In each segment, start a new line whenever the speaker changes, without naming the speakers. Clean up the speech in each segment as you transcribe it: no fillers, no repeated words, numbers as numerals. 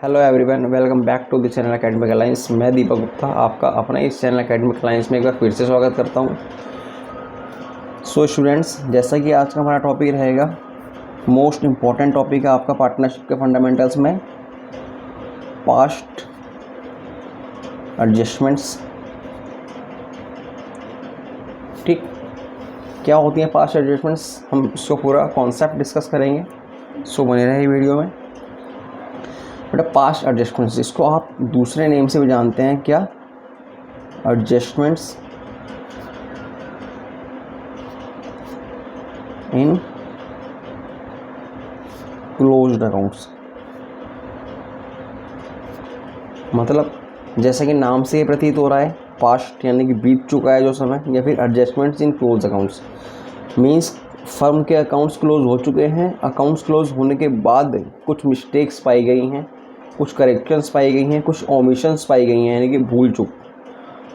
Hello everyone, welcome back to the channel academic alliance. मैं दीपक गुप्ता आपका अपना इस चैनल एकेडमिक अलायंस में एक बार फिर से स्वागत करता हूं। सो स्टूडेंट्स, जैसा कि आज का हमारा टॉपिक रहेगा, मोस्ट इम्पॉर्टेंट टॉपिक है आपका पार्टनरशिप के फंडामेंटल्स में पास्ट एडजस्टमेंट्स। ठीक, क्या होती हैं पास्ट एडजस्टमेंट्स, हम इसको पूरा कॉन्सेप्ट डिस्कस करेंगे। सो बने रहे वीडियो में। बेटा पास्ट एडजस्टमेंट्स, इसको आप दूसरे नेम से भी जानते हैं, क्या? एडजस्टमेंट्स इन क्लोज्ड अकाउंट्स। मतलब जैसा कि नाम से ये प्रतीत हो रहा है, पास्ट यानी कि बीत चुका है जो समय, या फिर adjustments in close accounts means firm के अकाउंट्स क्लोज हो चुके हैं। अकाउंट्स क्लोज होने के बाद कुछ मिस्टेक्स पाई गई हैं, कुछ करेक्शंस पाई गई हैं, कुछ ओमिशंस पाई गई हैं, यानी कि भूल चूक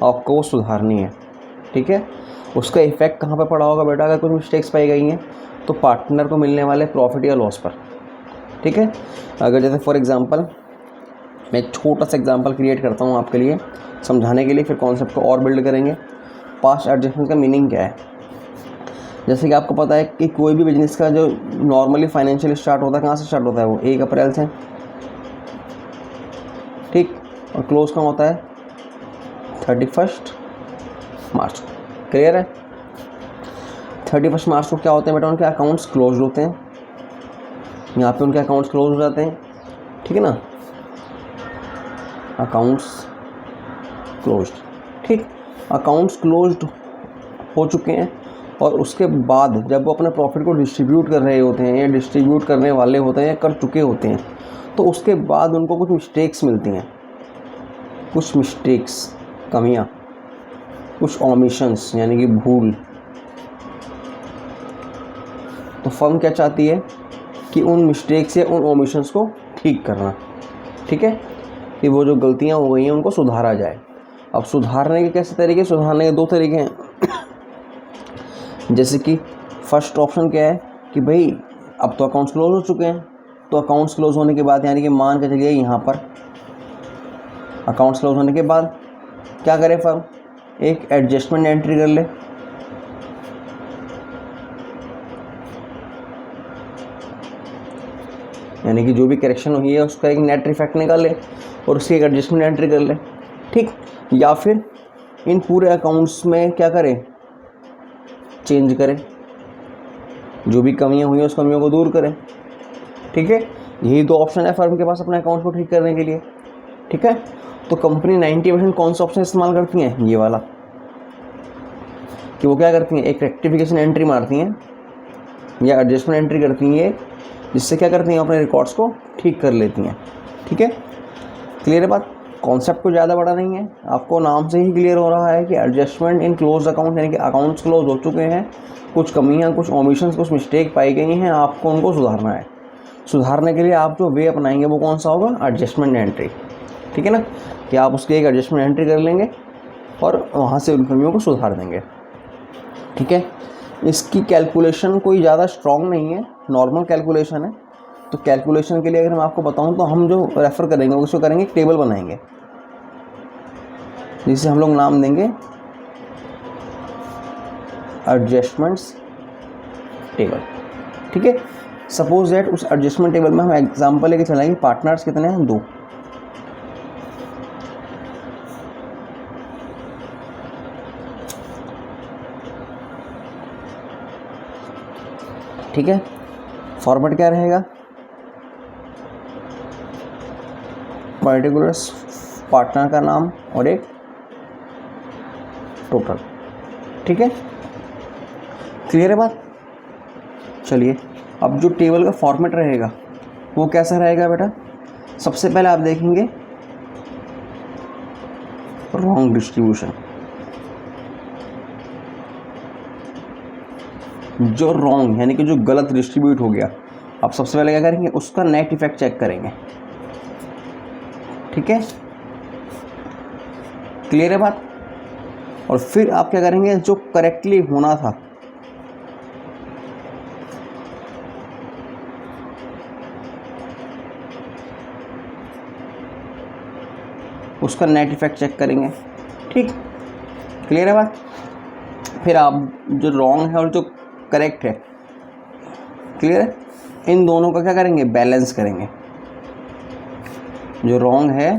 आपको वो सुधारनी है। ठीक है, उसका इफेक्ट कहाँ पे पड़ा होगा बेटा? अगर कुछ मिस्टेक्स पाई गई हैं तो पार्टनर को मिलने वाले प्रॉफिट या लॉस पर। ठीक है, अगर जैसे फॉर एग्जांपल मैं एक छोटा सा एग्जांपल क्रिएट करता हूँ आपके लिए समझाने के लिए, फिर कॉन्सेप्ट को और बिल्ड करेंगे। पास्ट एडजस्टमेंट का मीनिंग क्या है? जैसे कि आपको पता है कि कोई भी बिजनेस का जो नॉर्मली फाइनेंशियल स्टार्ट होता है, कहाँ से स्टार्ट होता है? वो 1 अप्रैल से। ठीक, और क्लोज कहाँ होता है? 31 मार्च। क्लियर है? 31 मार्च को क्या होते हैं बेटा? उनके अकाउंट्स क्लोज होते हैं। यहाँ पे उनके अकाउंट्स क्लोज हो जाते हैं। ठीक है ना, अकाउंट्स क्लोज्ड। ठीक, अकाउंट्स क्लोज्ड हो चुके हैं और उसके बाद जब वो अपने प्रॉफिट को डिस्ट्रीब्यूट कर रहे होते हैं या डिस्ट्रीब्यूट करने वाले होते हैं या कर चुके होते हैं, तो उसके बाद उनको कुछ मिस्टेक्स मिलती हैं, कुछ मिस्टेक्स, कमियां, कुछ ओमिशंस यानी कि भूल। तो फर्म क्या चाहती है कि उन मिस्टेक्स या उन ओमिशंस को ठीक करना। ठीक है, कि वो जो गलतियां हो गई हैं उनको सुधारा जाए। अब सुधारने के कैसे तरीके? सुधारने के 2 तरीके हैं। जैसे कि फर्स्ट ऑप्शन क्या है कि भाई अब तो अकाउंट्स क्लोज हो चुके हैं, तो अकाउंट्स क्लोज होने के बाद यानी कि मान के चलिए यहाँ पर अकाउंट्स क्लोज होने के बाद क्या करे फर्म? एक एडजस्टमेंट एंट्री कर ले। यानी कि जो भी करेक्शन हुई है उसका एक नेट इफेक्ट निकाल ले और उसकी एक एडजस्टमेंट एंट्री कर ले। ठीक, या फिर इन पूरे अकाउंट्स में क्या करे? चेंज करे, जो भी कमियां हुई हैं उस कमियों को दूर करें। ठीक है, यही 2 ऑप्शन है फर्म के पास अपने अकाउंट को ठीक करने के लिए। ठीक है, तो कंपनी 90% कौन सा ऑप्शन इस्तेमाल करती हैं? ये वाला, कि वो क्या करती हैं? एक रेक्टिफिकेशन एंट्री मारती हैं या एडजस्टमेंट एंट्री करती हैं, जिससे क्या करती हैं? अपने रिकॉर्ड्स को ठीक कर लेती हैं। ठीक है, क्लियर है बात? कॉन्सेप्ट को ज़्यादा बड़ा नहीं है, आपको नाम से ही क्लियर हो रहा है कि एडजस्टमेंट इन क्लोज अकाउंट, यानी कि अकाउंट्स क्लोज हो चुके हैं, कुछ कमियां, कुछ ओमिशंस, कुछ मिस्टेक पाई गई हैं, आपको उनको सुधारना है। सुधारने के लिए आप जो वे अपनाएंगे वो कौन सा होगा? Adjustment entry. ठीक है ना, कि आप उसकी एक एडजस्टमेंट एंट्री कर लेंगे और वहाँ से उन कमियों को सुधार देंगे। ठीक है, इसकी कैलकुलेशन कोई ज़्यादा स्ट्रॉन्ग नहीं है, नॉर्मल कैलकुलेशन है। तो कैलकुलेशन के लिए अगर मैं आपको बताऊं तो हम जो रेफ़र करेंगे उसको करेंगे, टेबल बनाएंगे जिसे हम लोग नाम देंगे एडजस्टमेंट्स टेबल। ठीक है, सपोज दैट उस एडजस्टमेंट टेबल में हम एग्जांपल लेके चलेंगे, पार्टनर्स कितने हैं? 2। ठीक है, फॉर्मेट क्या रहेगा? पर्टिकुलर पार्टनर का नाम और एक टोटल। ठीक है, क्लियर है बात? चलिए, अब जो टेबल का फॉर्मेट रहेगा वो कैसा रहेगा बेटा? सबसे पहले आप देखेंगे रॉन्ग डिस्ट्रीब्यूशन। जो रॉन्ग यानी कि जो गलत डिस्ट्रीब्यूट हो गया, आप सबसे पहले क्या करेंगे? उसका नेट इफेक्ट चेक करेंगे। ठीक है, क्लियर है बात? और फिर आप क्या करेंगे? जो करेक्टली होना था उसका नेट इफेक्ट चेक करेंगे। ठीक, क्लियर है बात। फिर आप जो रॉन्ग है और जो करेक्ट है, क्लियर है, इन दोनों का क्या करेंगे, बैलेंस करेंगे। जो रॉन्ग है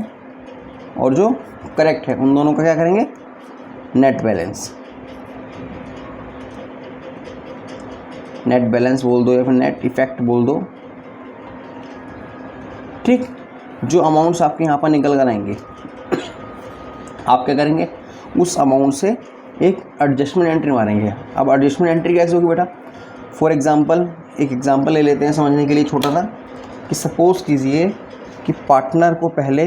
और जो करेक्ट है उन दोनों का क्या करेंगे, नेट बैलेंस। नेट बैलेंस बोल दो या फिर नेट इफेक्ट बोल दो। ठीक, जो अमाउंट्स आपके यहाँ पर निकल कर आएंगे, आप क्या करेंगे, उस अमाउंट से एक एडजस्टमेंट एंट्री मारेंगे। अब एडजस्टमेंट एंट्री कैसे होगी बेटा, फॉर एग्जांपल एक एग्जांपल ले लेते हैं समझने के लिए छोटा सा, कि सपोज़ कीजिए कि पार्टनर को पहले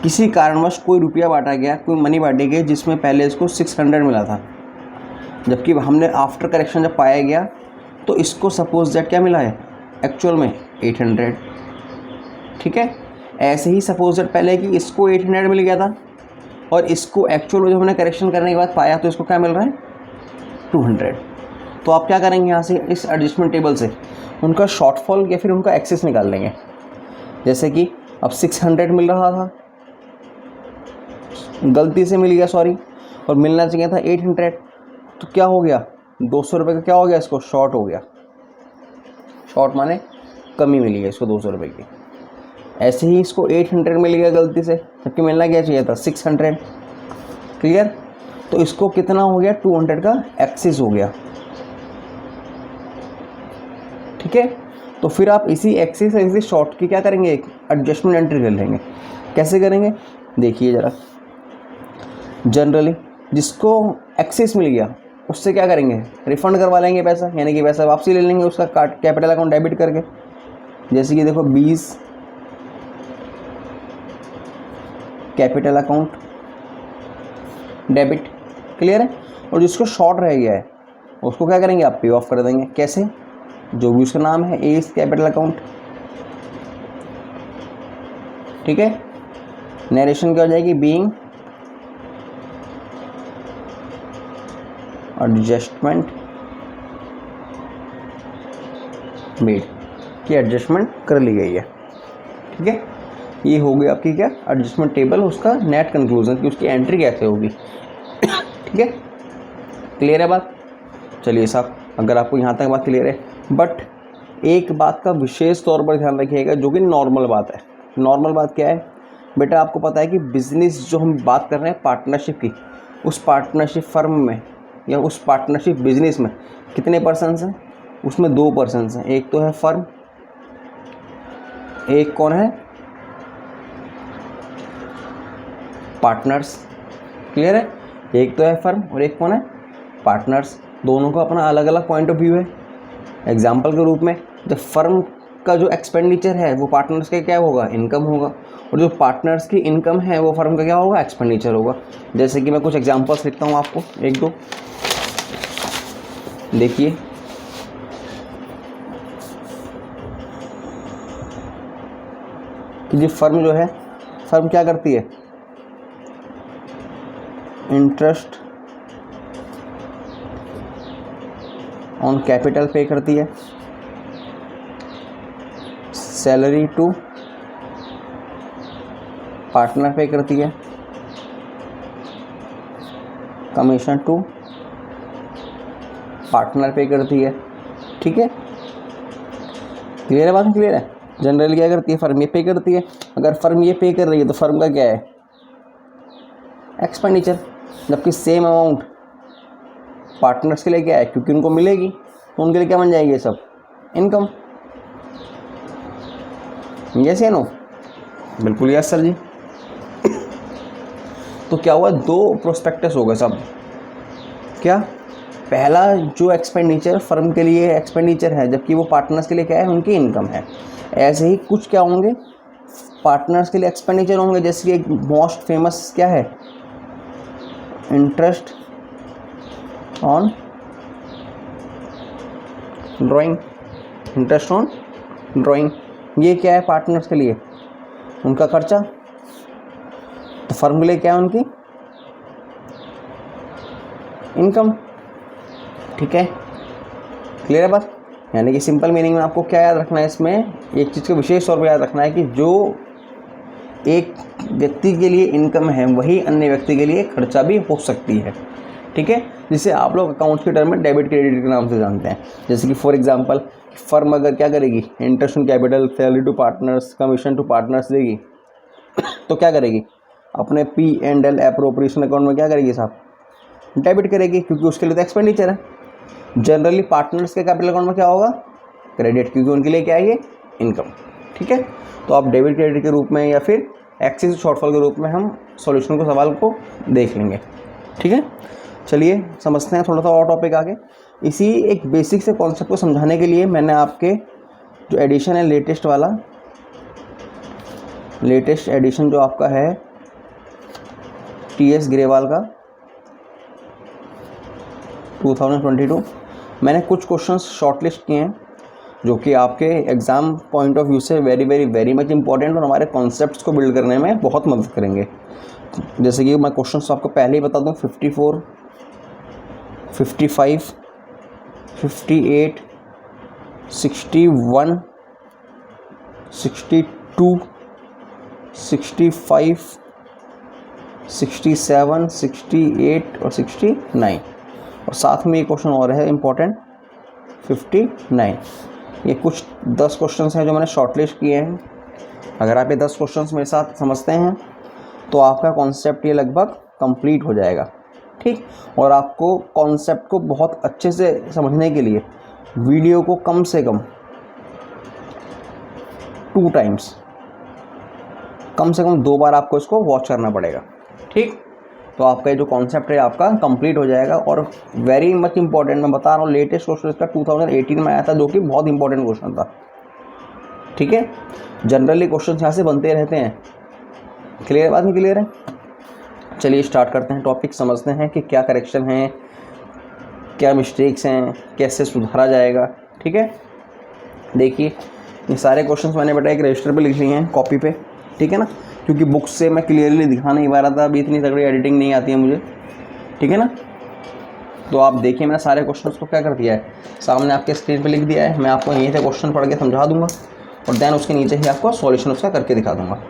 किसी कारणवश कोई रुपया बांटा गया, कोई मनी बांटी गई जिसमें पहले इसको 600 मिला था, जबकि हमने आफ्टर करेक्शन जब पाया गया तो इसको सपोज दैट क्या मिला है, एक्चुअल में 800। ठीक है, ऐसे ही सपोज दैट पहले कि इसको 800 मिल गया था और इसको एक्चुअल में जब हमने करेक्शन करने के बाद पाया तो इसको क्या मिल रहा है, 200। तो आप क्या करेंगे, यहाँ से इस एडजस्टमेंट टेबल से उनका शॉर्टफॉल या फिर उनका एक्सेस निकाल लेंगे। जैसे कि अब 600 मिल रहा था, गलती से मिल गया सॉरी, और मिलना चाहिए था 800, तो क्या हो गया, 200 रुपये का क्या हो गया, इसको शॉर्ट हो गया। शॉर्ट माने कमी मिली है इसको 200 रुपये की। ऐसे ही इसको 800 मिल गया गलती से, जबकि मिलना क्या चाहिए था 600। क्लियर, तो इसको कितना हो गया, 200 का एक्सेस हो गया। ठीक है, तो फिर आप इसी एक्सेस से इसी शॉर्ट की क्या करेंगे, एक एडजस्टमेंट एंट्री कर लेंगे। कैसे करेंगे, देखिए ज़रा। जनरली जिसको एक्सेस मिल गया उससे क्या करेंगे, रिफ़ंड करवा लेंगे पैसा, यानी कि पैसा वापसी ले लेंगे उसका कैपिटल अकाउंट डेबिट करके। जैसे कि देखो 20 कैपिटल अकाउंट डेबिट, क्लियर है। और जिसको शॉर्ट रह गया है उसको क्या करेंगे, आप पे ऑफ कर देंगे। कैसे, जो भी उसका नाम है, ए कैपिटल अकाउंट। ठीक है, नरेशन क्या हो जाएगी, बीइंग एडजस्टमेंट मेड, की एडजस्टमेंट कर ली गई है। ठीक है, ये हो गई आपकी क्या, एडजस्टमेंट टेबल, उसका नेट कंक्लूजन कि उसकी एंट्री कैसे होगी। ठीक है, क्लियर है बात। चलिए साहब, अगर आपको यहाँ तक बात क्लियर है, बट एक बात का विशेष तौर पर ध्यान रखिएगा जो कि नॉर्मल बात है। नॉर्मल बात क्या है बेटा, आपको पता है कि बिजनेस जो हम बात कर रहे हैं पार्टनरशिप की, उस पार्टनरशिप फर्म में या उस पार्टनरशिप बिजनेस में कितने पर्सन्स हैं, उसमें 2 पर्सन्स हैं। एक तो है फर्म, एक कौन है, पार्टनर्स। क्लियर है, एक तो है फर्म और एक कौन है, पार्टनर्स। दोनों का अपना अलग अलग पॉइंट ऑफ व्यू है। एग्जाम्पल के रूप में, जब फर्म का जो एक्सपेंडिचर है वो पार्टनर्स का क्या होगा, इनकम होगा, और जो पार्टनर्स की इनकम है वो फर्म का क्या होगा, एक्सपेंडिचर होगा। जैसे कि मैं कुछ एग्जांपल्स लिखता हूँ आपको, 1-2 देखिए। कि जो फर्म जो है, फर्म क्या करती है, इंटरेस्ट ऑन कैपिटल पे करती है, सैलरी टू पार्टनर पे करती है, कमीशन टू पार्टनर पे करती है। ठीक है, क्लियर है बात, क्लियर है। जनरली क्या करती है, फर्म ये पे करती है। अगर फर्म ये पे कर रही है तो फर्म का क्या है, एक्सपेंडिचर। जबकि सेम अमाउंट पार्टनर्स के लिए क्या है, क्योंकि उनको मिलेगी तो उनके लिए क्या बन जाएगी, ये सब इनकम। यस या नो, बिल्कुल यस सर जी। तो क्या हुआ, 2 प्रोस्पेक्टस हो गए सब। क्या, पहला जो एक्सपेंडिचर फर्म के लिए एक्सपेंडिचर है, जबकि वो पार्टनर्स के लिए क्या है, उनकी इनकम है। ऐसे ही कुछ क्या होंगे, पार्टनर्स के लिए एक्सपेंडिचर होंगे, जैसे कि एक मोस्ट फेमस क्या है, interest on drawing. Interest on drawing, ये क्या है, पार्टनर्स के लिए उनका खर्चा, तो फर्म के लिए क्या है, उनकी इनकम। ठीक है, क्लियर है बात। यानी कि सिंपल मीनिंग में आपको क्या याद रखना है, इसमें एक चीज़ को विशेष तौर पर याद रखना है कि जो एक व्यक्ति के लिए इनकम है वही अन्य व्यक्ति के लिए खर्चा भी हो सकती है, ठीक है, जिसे आप लोग अकाउंट के टर्म में डेबिट क्रेडिट के नाम से जानते हैं। जैसे कि फॉर एग्जांपल फर्म अगर क्या करेगी, interest on capital, salary to partners, commission to partners देगी, तो क्या करेगी, अपने P&L एप्रोप्रिएशन अकाउंट में क्या करेगी साहब, डेबिट करेगी, क्योंकि उसके लिए तो एक्सपेंडिचर है। जनरली पार्टनर्स के कैपिटल अकाउंट में क्या होगा, क्रेडिट, क्योंकि उनके लिए क्या है, ये इनकम, ठीक है। तो आप डेबिट क्रेडिट के रूप में या फिर एक्सेस शॉर्टफॉल के रूप में हम सॉल्यूशन को, सवाल को देख लेंगे, ठीक है। चलिए समझते हैं थोड़ा सा और टॉपिक आगे। इसी एक बेसिक से कॉन्सेप्ट को समझाने के लिए मैंने आपके जो एडिशन है लेटेस्ट वाला, लेटेस्ट एडिशन जो आपका है TS ग्रेवाल का 2022, मैंने कुछ क्वेश्चंस शॉर्टलिस्ट किए हैं जो कि आपके एग्ज़ाम पॉइंट ऑफ व्यू से very very very much important और हमारे कॉन्सेप्ट्स को बिल्ड करने में बहुत मदद करेंगे। जैसे कि मैं क्वेश्चंस आपको पहले ही बता दूं, 54, 55, 58, 61, 62, 65, 67, 68 और 69, और साथ में ये क्वेश्चन और है इम्पोर्टेंट 59। ये कुछ 10 क्वेश्चंस हैं जो मैंने शॉर्टलिस्ट किए हैं। अगर आप ये 10 क्वेश्चंस मेरे साथ समझते हैं तो आपका कॉन्सेप्ट ये लगभग कंप्लीट हो जाएगा, ठीक। और आपको कॉन्सेप्ट को बहुत अच्छे से समझने के लिए वीडियो को कम से कम 2 टाइम्स, कम से कम 2 बार आपको इसको वॉच करना पड़ेगा, ठीक। तो आपका ये जो कॉन्सेप्ट है आपका कंप्लीट हो जाएगा। और वेरी मच इंपॉर्टेंट, मैं बता रहा हूँ, लेटेस्ट क्वेश्चन इसका 2018 में आया था, जो कि बहुत इंपॉर्टेंट क्वेश्चन था, ठीक है। जनरली क्वेश्चन यहाँ से बनते रहते हैं। क्लियर, बात नहीं क्लियर है? चलिए स्टार्ट करते हैं, टॉपिक समझते हैं कि क्या करेक्शन है, क्या मिस्टेक्स हैं, कैसे सुधारा जाएगा, ठीक है। देखिए ये सारे क्वेश्चंस मैंने बेटा एक रजिस्टर पे लिख लिए हैं, कॉपी पे, ठीक है ना, क्योंकि बुक्स से मैं क्लियरली दिखा नहीं पा रहा था, अभी इतनी तगड़ी एडिटिंग नहीं आती है मुझे, ठीक है ना। तो आप देखिए मैंने सारे क्वेश्चंस को क्या कर दिया है, सामने आपके स्क्रीन पे लिख दिया है। मैं आपको यहीं से क्वेश्चन पढ़ के समझा दूंगा और देन उसके नीचे ही आपको सॉल्यूशन उसका करके दिखा दूंगा।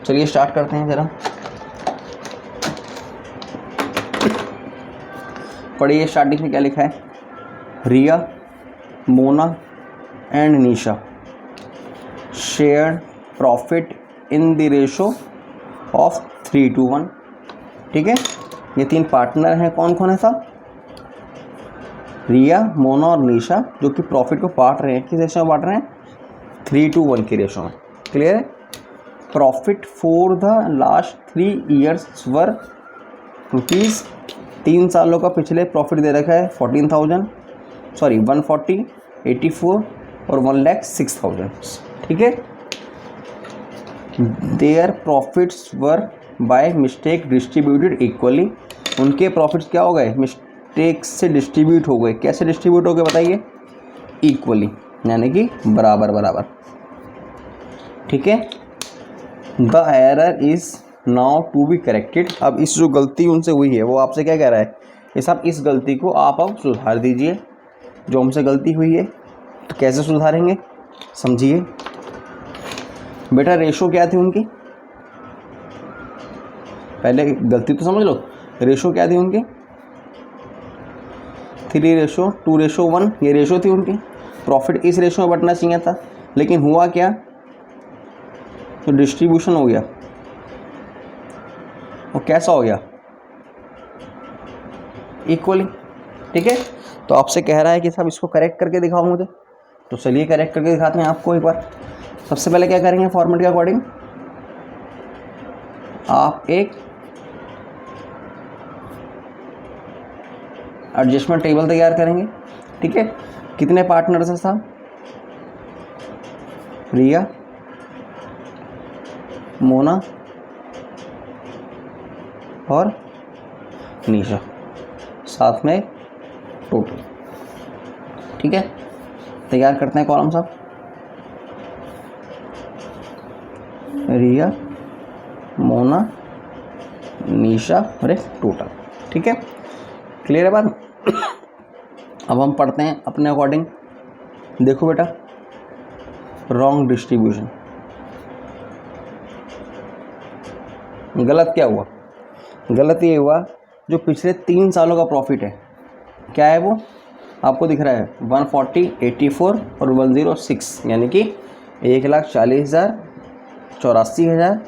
चलिए स्टार्ट करते हैं ज़रा, पढ़िए स्टार्टिंग में क्या लिखा है। Riya, Mona and Nisha share profit in the ratio of 3:1, ठीक है। ये 3 पार्टनर हैं, कौन कौन है साहब, रिया, मोना और निशा, जो कि प्रॉफिट को बांट रहे हैं, किस रेशो में बांट रहे हैं, 3:1 की रेशो में। क्लियर है। Profit for the last 3 years were rupees, 3 सालों का पिछले प्रॉफिट दे रखा है 140, 84 और 1,06,000, ठीक है। Their profits were by mistake distributed equally, उनके प्रॉफिट्स क्या हो गए, मिस्टेक से डिस्ट्रीब्यूट हो गए। कैसे डिस्ट्रीब्यूट हो गए बताइए, इक्वली, यानी कि बराबर बराबर, ठीक है। The error is now to be corrected, अब इस जो गलती उनसे हुई है वो आपसे क्या कह रहा है, ये साहब इस गलती को आप अब सुधार दीजिए, जो हमसे गलती हुई है। तो कैसे सुधारेंगे समझिए बेटा। रेशो क्या थी उनकी, पहले गलती तो समझ लो। रेशो क्या थी उनकी, 3:2:1, ये रेशो थी उनकी। प्रॉफिट इस रेशो में बंटना चाहिए था, लेकिन हुआ क्या, तो डिस्ट्रीब्यूशन हो गया। और कैसा हो गया, इक्वली, ठीक है। तो आपसे कह रहा है कि साहब इसको करेक्ट करके दिखाओ मुझे, तो चलिए करेक्ट करके दिखाते हैं आपको एक बार। सबसे पहले क्या करेंगे, फॉर्मेट के अकॉर्डिंग आप एक एडजस्टमेंट टेबल तैयार करेंगे, ठीक है। कितने पार्टनर्स हैं साहब, रिया, मोना और निशा, साथ में टोटल, ठीक है। तैयार करते हैं कॉलम साहब, रिया, मोना, निशा और एक टोटल, ठीक है। क्लियर है बात। अब हम पढ़ते हैं अपने अकॉर्डिंग। देखो बेटा, रॉन्ग डिस्ट्रीब्यूशन, गलत क्या हुआ? गलत ये हुआ जो पिछले 3 सालों का प्रॉफिट है, क्या है वो आपको दिख रहा है 140, 84 और 106, यानी कि 1,40,000, 84,000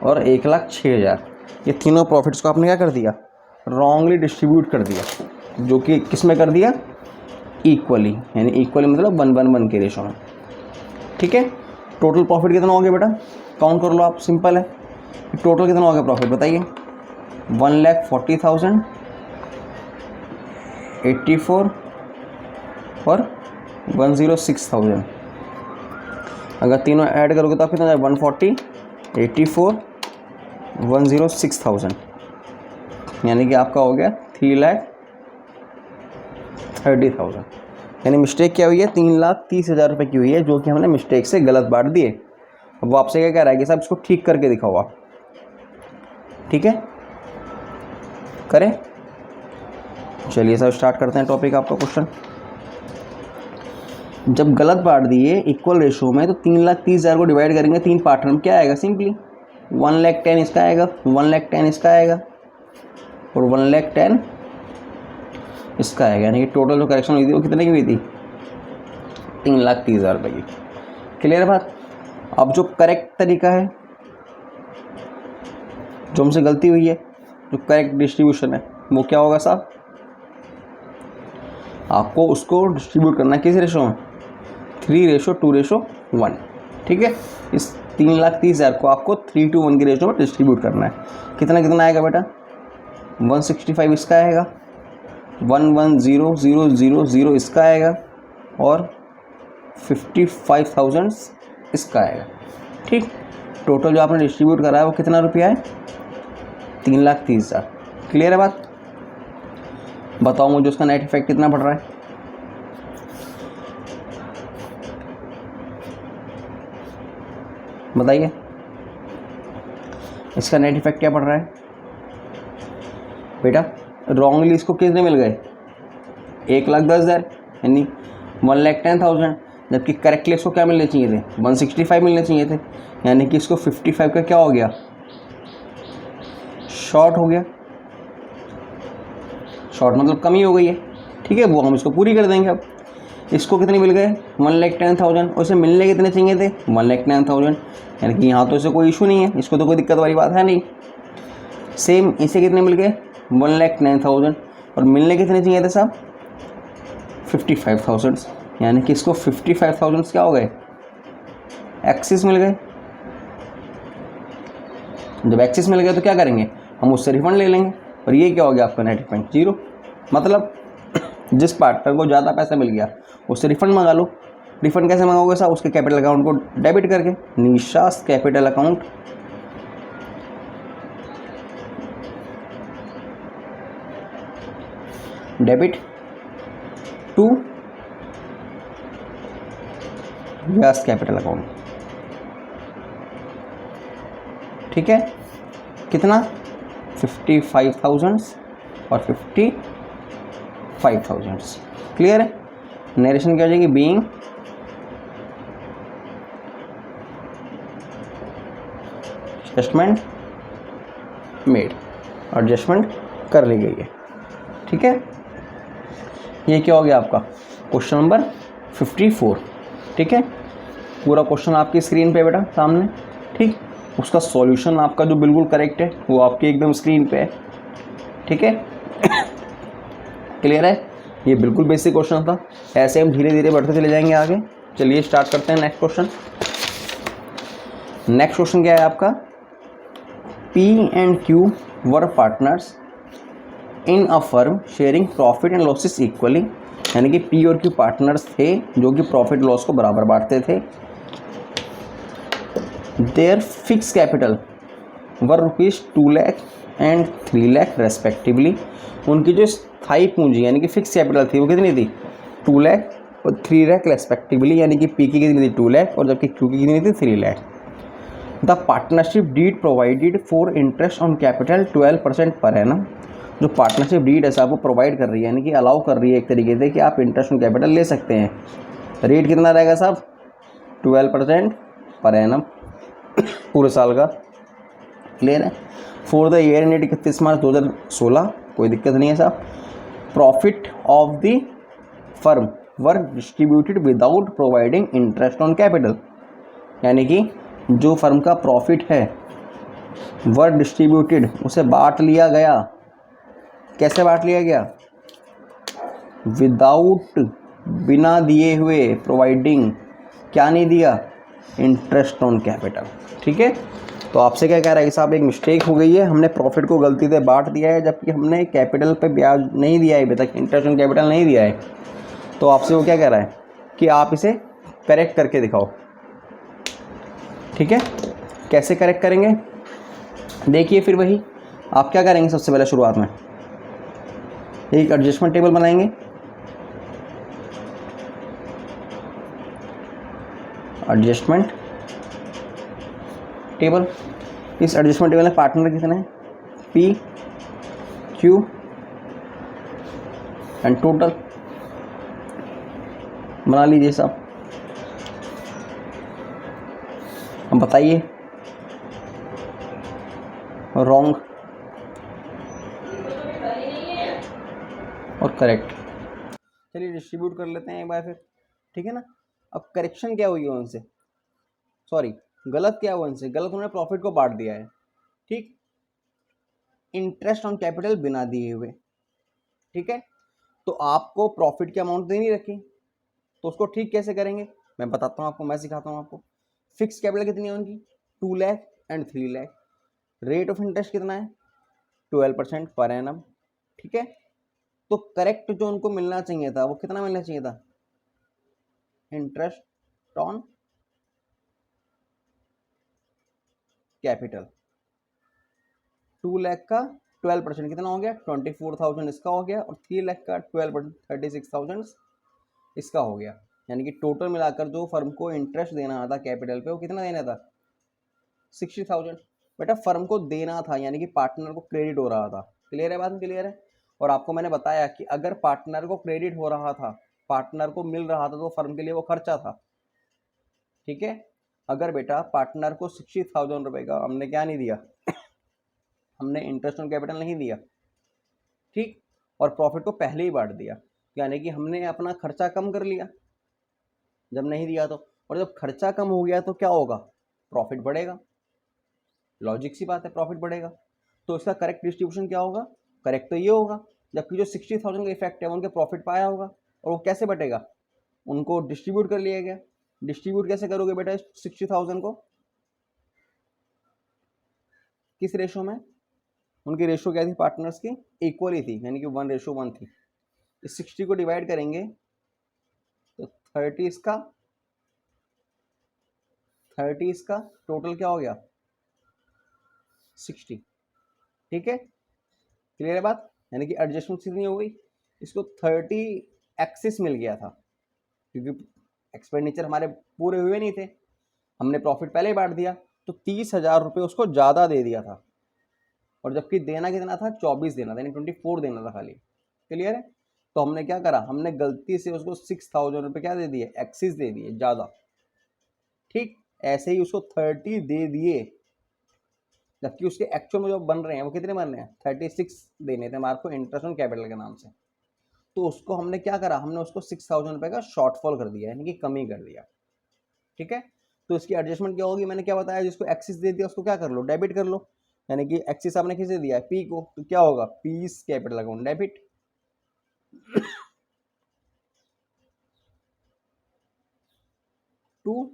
और 1,06,000। ये तीनों प्रॉफिट्स को आपने क्या कर दिया? रॉन्गली डिस्ट्रीब्यूट कर दिया, जो कि किस में कर दिया? इक्वली, यानी इक्वली मतलब 1:1 के रेशो में। ठीक है, टोटल प्रॉफिट कितना हो गया बेटा? काउंट कर लो आप, सिंपल है। टोटल कितना हो गया प्रॉफिट बताइए? 1,40,000, 84 और 106,000। अगर तीनों ऐड करोगे तो आप कितना जाए? 140, 84, 106,000, यानी कि आपका हो गया 3,30,000। यानी मिस्टेक क्या हुई है? 3,30,000 रुपये की हुई है, जो कि हमने मिस्टेक से गलत बांट दिए। अब वो आपसे क्या कह रहा है कि साहब इसको ठीक करके दिखाओ आप। ठीक है, करें? चलिए सर स्टार्ट करते हैं टॉपिक। आपका क्वेश्चन, जब गलत बांट दिए इक्वल रेशो में तो 3,30,000 को डिवाइड करेंगे 3 पार्टनर में, क्या आएगा? सिंपली 1,10,000 इसका आएगा, 1,10,000 इसका आएगा और 1,10,000 इसका आएगा। यानी कि टोटल जो करेक्शन हुई थी वो कितने की हुई थी? 3,30,000 रुपये की। क्लियर बात? अब जो करेक्ट तरीका है, जो हमसे गलती हुई है, जो करेक्ट डिस्ट्रीब्यूशन है, वो क्या होगा साहब? आपको उसको डिस्ट्रीब्यूट करना है किस रेशो में? 3:2:1। ठीक है, इस 3,30,000 को आपको 3:1 के रेशो में डिस्ट्रीब्यूट करना है। कितना कितना आएगा बेटा? 165 इसका आएगा, 110,000 इसका आएगा और 55,000 इसका आएगा। ठीक, टोटल जो आपने डिस्ट्रीब्यूट करा है वो कितना रुपया है? 3,30,000। क्लियर है बात? बताओ मुझे उसका नेट इफेक्ट कितना पड़ रहा है? बताइए, इसका नेट इफेक्ट क्या पड़ रहा है बेटा? रॉन्गली इसको कितने मिल गए? 1,10,000, यानी 1,10,000, जबकि करेक्टली इसको क्या मिलने चाहिए थे? 165 मिलने चाहिए थे, यानी कि इसको 55 का क्या हो गया? शॉर्ट हो गया। शॉर्ट मतलब कमी हो गई है। ठीक है, वो हम इसको पूरी कर देंगे। अब इसको कितने मिल गए? 1,10,000, उसे मिलने कितने चाहिए थे? 1,10,000, यानी कि यहाँ तो इसे कोई इशू नहीं है, इसको तो कोई दिक्कत वाली बात है नहीं। सेम इसे कितने मिल गए? 1,09,000, और मिलने कितने चाहिए थे साहब? 55,000, यानी कि इसको 55,000 क्या हो गए? एक्सिस मिल गए। जब एक्सिस मिल गए तो क्या करेंगे? हम उससे रिफंड ले लेंगे, और ये क्या हो गया आपका नेट इफेक्ट? 0। मतलब जिस पार्टनर को ज़्यादा पैसा मिल गया उससे रिफंड मंगा लो। रिफंड कैसे मंगाओगे साहब? उसके कैपिटल अकाउंट को डेबिट करके, Nisha's capital account debit to Vyas capital account. ठीक है, कितना? 55,000 और 55,000। क्लियर है? नरेशन क्या हो जाएगी? बीइंग एडजस्टमेंट मेड, एडजस्टमेंट कर ली गई है। ठीक है, ये क्या हो गया आपका? Question number 54। ठीक है, पूरा क्वेश्चन आपकी स्क्रीन पे बेटा सामने। ठीक, उसका सॉल्यूशन आपका जो बिल्कुल करेक्ट है वो आपकी एकदम स्क्रीन पे है। ठीक है, क्लियर है? ये बिल्कुल बेसिक क्वेश्चन था, ऐसे हम धीरे धीरे बढ़ते चले जाएंगे आगे। चलिए स्टार्ट करते हैं नेक्स्ट क्वेश्चन। नेक्स्ट क्वेश्चन क्या है आपका? P and Q were partners in a firm sharing profit and losses equally, यानी कि P और Q पार्टनर्स थे जो कि प्रॉफिट लॉस को बराबर बांटते थे। Their fix capital were ₹2 lakh and 3 lakh respectively. उनकी जो स्थायी पूंजी यानी कि फिक्स कैपिटल थी वो कितनी थी? 2 लाख और 3 लाख रेस्पेक्टिवली, यानी कि P की कितनी थी? 2 लाख, और जबकि Q की कितनी थी? 3 lakh. The partnership deed provided for interest on capital 12% per annum. जो पार्टनरशिप डीड है साहब वो प्रोवाइड कर रही है, यानी कि अलाउ कर रही है एक तरीके से कि आप इंटरेस्ट ऑन कैपिटल ले सकते हैं। रेट कितना रहेगा साहब? 12% पर एनम पूरे साल का। क्लियर है। फॉर द ईयर एंडेड 31 मार्च 2016, कोई दिक्कत नहीं है साहब। Profit of the firm were distributed without providing interest on capital, यानी कि जो फर्म का प्रॉफिट है वर डिस्ट्रीब्यूटेड, उसे बांट लिया गया। कैसे बांट लिया गया? विदाउट, बिना दिए हुए, प्रोवाइडिंग, क्या नहीं दिया? Interest on capital. ठीक है, तो आपसे क्या कह रहा है कि साहब एक मिस्टेक हो गई है, हमने प्रॉफिट को गलती से बांट दिया है, जबकि हमने कैपिटल पे ब्याज नहीं दिया है अभी तक, इंटरेस्ट ऑन कैपिटल नहीं दिया है। तो आपसे वो क्या कह रहा है कि आप इसे करेक्ट करके दिखाओ। ठीक है, कैसे करेक्ट करेंगे? देखिए फिर वही आप क्या करेंगे, सबसे पहले शुरुआत में एक एडजस्टमेंट टेबल बनाएंगे। एडजस्टमेंट टेबल, इस एडजस्टमेंट टेबल में पार्टनर कितने हैं? पी, क्यू एंड टोटल बना लीजिए साहब। अब बताइए रॉन्ग और करेक्ट। चलिए डिस्ट्रीब्यूट कर लेते हैं एक बार फिर, ठीक है ना। अब करेक्शन क्या हुई है उनसे, सॉरी गलत क्या हुआ उनसे? गलत उन्होंने प्रॉफिट को बांट दिया है, ठीक, इंटरेस्ट ऑन कैपिटल बिना दिए हुए। ठीक है, तो आपको प्रॉफिट की अमाउंट देनी रखी, तो उसको ठीक कैसे करेंगे मैं बताता हूँ आपको, मैं सिखाता हूँ आपको। फिक्स कैपिटल कितनी है उनकी? 2 lakh and 3 lakh. Rate of interest कितना है? 12% पर एनम। ठीक है, तो करेक्ट जो उनको मिलना चाहिए था वो कितना मिलना चाहिए था? इंटरेस्ट ऑन कैपिटल 2 लाख का 12% कितना हो गया? 24,000 इसका हो गया, और 3 लाख का 12% 36,000 इसका हो गया। यानी कि टोटल मिलाकर जो फर्म को इंटरेस्ट देना था कैपिटल पे वो कितना देना था? 60,000। बेटा फर्म को देना था यानी कि पार्टनर को क्रेडिट हो रहा था। क्लियर है बात? क्लियर है। और आपको मैंने बताया कि अगर पार्टनर को क्रेडिट हो रहा था, पार्टनर को मिल रहा था, तो फर्म के लिए वो खर्चा था। ठीक है, अगर बेटा पार्टनर को 60,000 रुपए का हमने क्या नहीं दिया, हमने इंटरेस्ट ऑन कैपिटल नहीं दिया, ठीक, और प्रॉफिट को पहले ही बांट दिया, यानी कि हमने अपना खर्चा कम कर लिया जब नहीं दिया तो। और जब खर्चा कम हो गया तो क्या होगा? प्रॉफिट बढ़ेगा, लॉजिक सी बात है, प्रॉफिट बढ़ेगा। तो इसका करेक्ट डिस्ट्रीब्यूशन क्या होगा? करेक्ट तो ये होगा, जबकि जो 60,000 का इफेक्ट है उनके प्रॉफिट पाया होगा, और वो कैसे बटेगा? उनको डिस्ट्रीब्यूट कर लिया गया। डिस्ट्रीब्यूट कैसे करोगे बेटा 60,000 को? किस रेशो में? उनकी रेशो क्या थी पार्टनर्स की? इक्वल ही थी, यानी कि 1:1 थी। इस 60 को डिवाइड करेंगे तो 30 इसका, 30 इसका, टोटल क्या हो गया? 60। ठीक है, क्लियर है बात? यानी कि एडजस्टमेंट कितनी हो गई? इसको 30 एक्सिस मिल गया था, क्योंकि एक्सपेंडिचर हमारे पूरे हुए नहीं थे, हमने प्रॉफिट पहले ही बांट दिया, तो 30,000 रुपये उसको ज़्यादा दे दिया था। और जबकि देना कितना था? 24 देना था, यानी 24 देना था खाली। क्लियर है? तो हमने क्या करा, हमने गलती से उसको 6,000 रुपये क्या दे दिए? एक्सिस दे दिए ज़्यादा। ठीक, ऐसे ही उसको 30 दे दिए, जबकि उसके एक्चुअल में जो बन रहे हैं वो कितने बन रहे हैं? 36 देने थे हमारे को इंटरेस्ट ऑन कैपिटल के नाम से। तो उसको हमने क्या करा, हमने उसको 6,000 रुपये का शॉर्टफॉल कर दिया, यानी कि कमी कर दिया। ठीक है, तो इसकी एडजस्टमेंट क्या होगी? मैंने क्या बताया, जिसको एक्सिस दे दिया उसको क्या कर लो? डेबिट कर लो। यानी कि एक्सिस आपने किसे दिया है? पी को, तो क्या होगा? P's capital account debit. To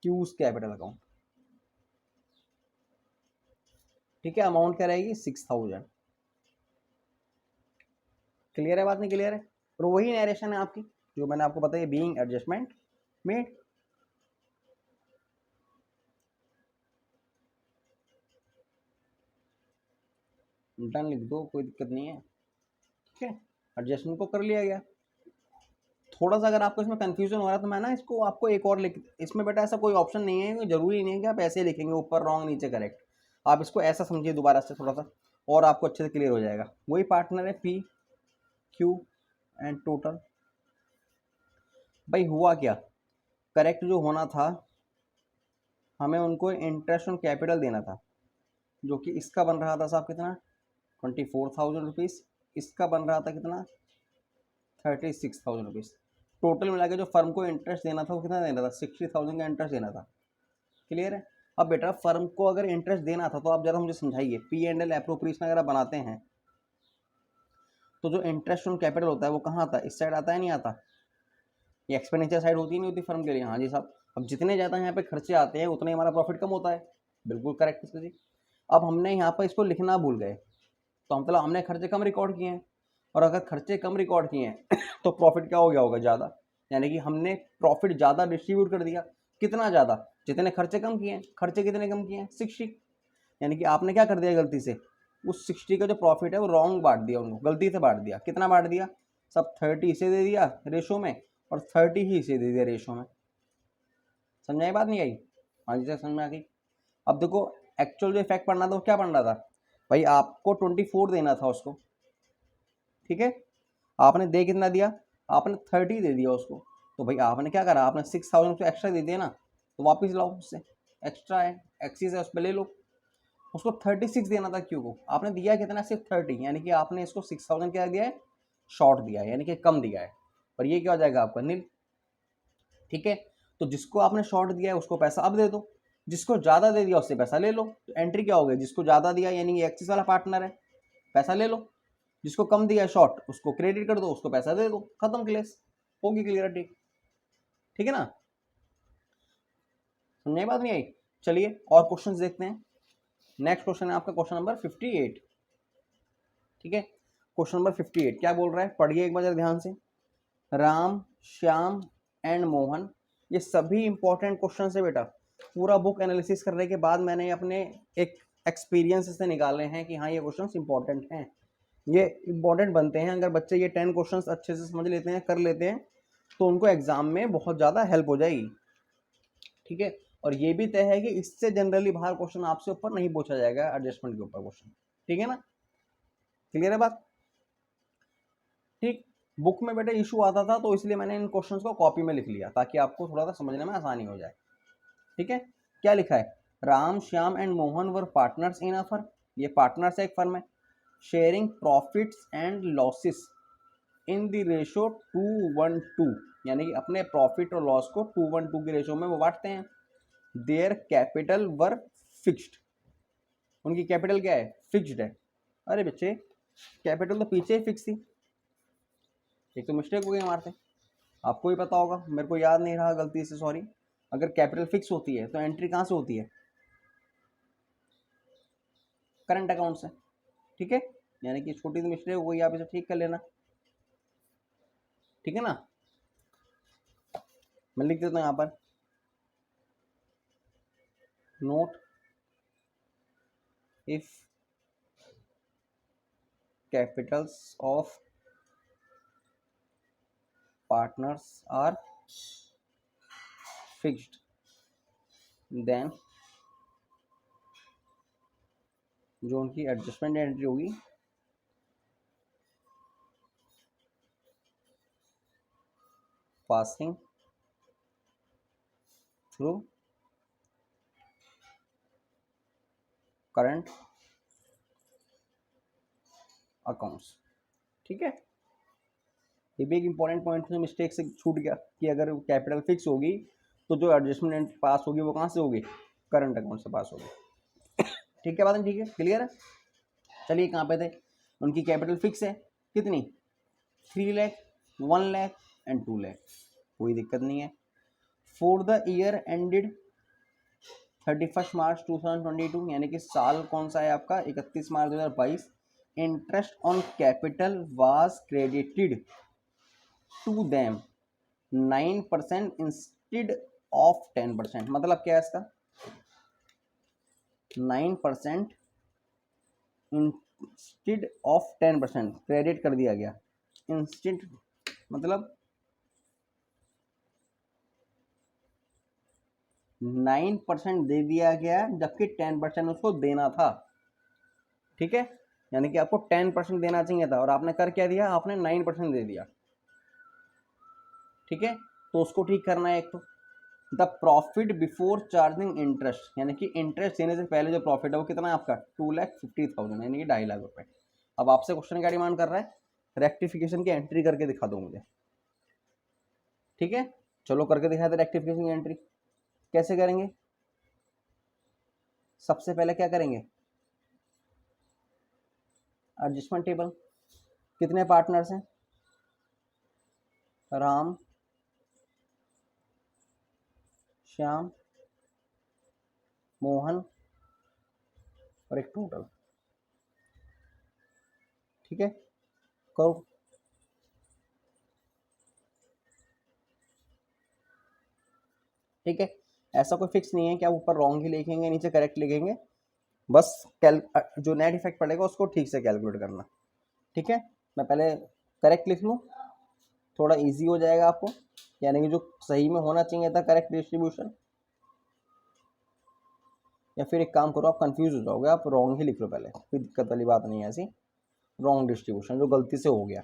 Q's capital account. ठीक है, अमाउंट क्या रहेगी? 6,000। क्लियर है बात? नहीं क्लियर है? और वही नरेशन है आपकी जो मैंने आपको बताया, बीइंग एडजस्टमेंट मेड। डन लिख दो, कोई दिक्कत नहीं है। ठीक है, एडजस्टमेंट को कर लिया गया। थोड़ा सा अगर आपको इसमें कंफ्यूजन हो रहा है तो मैं ना इसको आपको एक और लिख, इसमें बेटा ऐसा कोई ऑप्शन नहीं है, जरूरी नहीं है कि आप ऐसे लिखेंगे ऊपर रॉन्ग नीचे करेक्ट। आप इसको ऐसा समझिए दोबारा से थोड़ा सा, और आपको अच्छे से क्लियर हो जाएगा। वही पार्टनर है पी, क्यू एंड टोटल। भाई हुआ क्या, करेक्ट जो होना था, हमें उनको इंटरेस्ट ऑन कैपिटल देना था, जो कि इसका बन रहा था साहब कितना 24,000 रुपीज़, इसका बन रहा था कितना 36,000 रुपीज़। टोटल मिला के जो फर्म को इंटरेस्ट देना था वो कितना देना था 60,000 का इंटरेस्ट देना था। क्लियर है। अब बेटा फर्म को अगर इंटरेस्ट देना था तो आप जरा मुझे समझाइए, P&L एप्रोप्रिएशन अगर बनाते हैं तो जो इंटरेस्ट ऑन कैपिटल होता है वो कहाँ आता है, इस साइड आता है नहीं आता, ये एक्सपेंडिचर साइड होती नहीं होती फर्म के लिए। हाँ जी साहब। अब जितने ज़्यादा यहाँ पे खर्चे आते हैं उतने हमारा प्रॉफिट कम होता है। बिल्कुल करेक्ट है जी। अब हमने यहाँ पर इसको लिखना भूल गए तो मतलब हमने खर्चे कम रिकॉर्ड किए हैं, और अगर खर्चे कम रिकॉर्ड किए हैं तो प्रॉफिट क्या हो गया होगा ज़्यादा, यानी कि हमने प्रॉफिट ज़्यादा डिस्ट्रीब्यूट कर दिया। कितना ज़्यादा, जितने खर्चे कम किए हैं। खर्चे कितने कम किए हैं 60, यानी कि आपने क्या कर दिया गलती से, उस 60 का जो प्रॉफिट है वो रॉन्ग बांट दिया, उनको गलती से बांट दिया। कितना बांट दिया, सब 30 इसे दे दिया रेशो में और 30 ही इसे दे दिया रेशो में। समझाई बात नहीं आई, हाँ जी सर समझ में आ गई। अब देखो एक्चुअल जो इफेक्ट पड़ना था वो क्या पड़ रहा था भाई, आपको 24 देना था उसको, ठीक है, आपने दे कितना दिया, आपने 30 दे दिया उसको, तो भाई आपने क्या करा, आपने 6,000 उसको एक्स्ट्रा दे दिया ना, तो वापस लाओ उससे, एक्स्ट्रा है एक्सिस है उस पर ले लो, उसको 36 देना था क्यों को, आपने दिया कितना सिर्फ 30, यानी कि आपने इसको 6,000 क्या दिया है, शॉर्ट दिया है, यानी कि कम दिया है, पर ये क्या हो जाएगा आपका नील। ठीक है, तो जिसको आपने शॉर्ट दिया है उसको पैसा अब दे दो, जिसको ज़्यादा दे दिया उससे पैसा ले लो। तो एंट्री क्या हो गई, जिसको ज़्यादा दिया यानी कि एक्सिस वाला पार्टनर है, पैसा ले लो, जिसको कम दिया है शॉर्ट उसको क्रेडिट कर दो, उसको पैसा दे दो, खत्म केस, होगी क्लियरिटी। ठीक है ना, समझे बात नहीं आई। चलिए और क्वेश्चंस देखते हैं। नेक्स्ट क्वेश्चन है आपका क्वेश्चन नंबर 58। ठीक है, क्वेश्चन नंबर 58 क्या बोल रहा है, पढ़िए एक बार जरा ध्यान से। राम, श्याम एंड मोहन, ये सभी इंपॉर्टेंट क्वेश्चन है बेटा। पूरा बुक एनालिसिस करने के बाद मैंने अपने एक एक्सपीरियंस से निकाले हैं कि हाँ ये क्वेश्चंस इंपॉर्टेंट हैं, ये इंपॉर्टेंट बनते हैं। अगर बच्चे ये 10 क्वेश्चंस अच्छे से समझ लेते हैं, कर लेते हैं, तो उनको एग्जाम में बहुत ज़्यादा हेल्प हो जाएगी। ठीक है, और ये भी तय है कि इससे जनरली बाहर क्वेश्चन आपसे ऊपर नहीं पूछा जाएगा, एडजस्टमेंट के ऊपर क्वेश्चन। ठीक है ना, क्लियर है बात। ठीक, बुक में बेटा इशू आता था तो इसलिए मैंने इन क्वेश्चंस को कॉपी में लिख लिया ताकि आपको थोड़ा सा समझने में आसानी हो जाए। ठीक है, क्या लिखा है, Ram, Shyam and Mohan were partners in a firm, ये पार्टनर्स है एक फर्म में, sharing profits and losses in the ratio 2:1:2, यानी कि अपने प्रॉफिट और लॉस को 2:1:2 के रेशो में वो बांटते हैं। देयर कैपिटल वर फिक्स्ड, उनकी कैपिटल क्या है, फिक्स्ड है। अरे बच्चे कैपिटल तो पीछे ही फिक्स थी, एक तो मिस्टेक हो गई हमारे से, आपको ही पता होगा, मेरे को याद नहीं रहा गलती से, सॉरी। अगर कैपिटल फिक्स होती है तो एंट्री कहाँ से होती है, करंट अकाउंट से। ठीक है, यानी कि छोटी सी मिस्टेक हो गई, आप इसे ठीक कर लेना। ठीक है ना, मैं लिख देता हूँ यहाँ पर, note if capitals of partners are fixed then जो उनकी एडजस्टमेंट एंट्री होगी पासिंग थ्रू करंट अकाउंट्स। ठीक है, ये भी एक इंपॉर्टेंट पॉइंट है, मिस्टेक से छूट गया कि अगर कैपिटल फिक्स होगी तो जो एडजस्टमेंट एंट्री पास होगी वो कहाँ से होगी, करंट अकाउंट से पास होगी। ठीक है बात, ठीक है, क्लियर है। चलिए कहाँ पे थे, उनकी कैपिटल फिक्स है कितनी, 3 लाख, 1 लाख एंड 2 लाख, कोई दिक्कत नहीं है। For the year ended 31 March 2022, यानी कि साल कौन सा है आपका, 31 March 2022, interest on capital was credited to them 9% instead of 10%। मतलब क्या है इसका, 9% इंस्टेड ऑफ 10% क्रेडिट कर दिया गया। इंस्टेंट मतलब 9% दे दिया गया, जबकि 10% उसको देना था। ठीक है, यानी कि आपको 10% देना चाहिए था और आपने कर क्या दिया, आपने 9% दे दिया। ठीक है, तो उसको ठीक करना है एक तो, the profit before charging interest, यानी कि इंटरेस्ट देने से पहले जो प्रॉफिट है वो कितना है आपका 2,50,000, यानी कि 2.5 लाख रुपए। अब आपसे क्वेश्चन क्या डिमांड कर रहा है, रेक्टिफिकेशन की एंट्री करके दिखा दो मुझे। ठीक है, चलो करके दिखा दे रेक्टिफिकेशन की एंट्री। कैसे करेंगे, सबसे पहले क्या करेंगे, एडजस्टमेंट टेबल। कितने पार्टनर्स हैं, राम, श्याम, मोहन और एक टोटल। ठीक है, करो। ठीक है, ऐसा कोई फिक्स नहीं है कि आप ऊपर रॉन्ग ही लिखेंगे नीचे करेक्ट लिखेंगे, बस जो नेट इफेक्ट पड़ेगा उसको ठीक से कैलकुलेट करना। ठीक है, मैं पहले करेक्ट लिख लूँ, थोड़ा इजी हो जाएगा आपको, यानी कि जो सही में होना चाहिए था करेक्ट डिस्ट्रीब्यूशन। या फिर एक काम करो, आप कंफ्यूज हो जाओगे, आप रॉन्ग ही लिख लो पहले, कोई दिक्कत वाली बात नहीं है ऐसी। रॉन्ग डिस्ट्रीब्यूशन जो गलती से हो गया,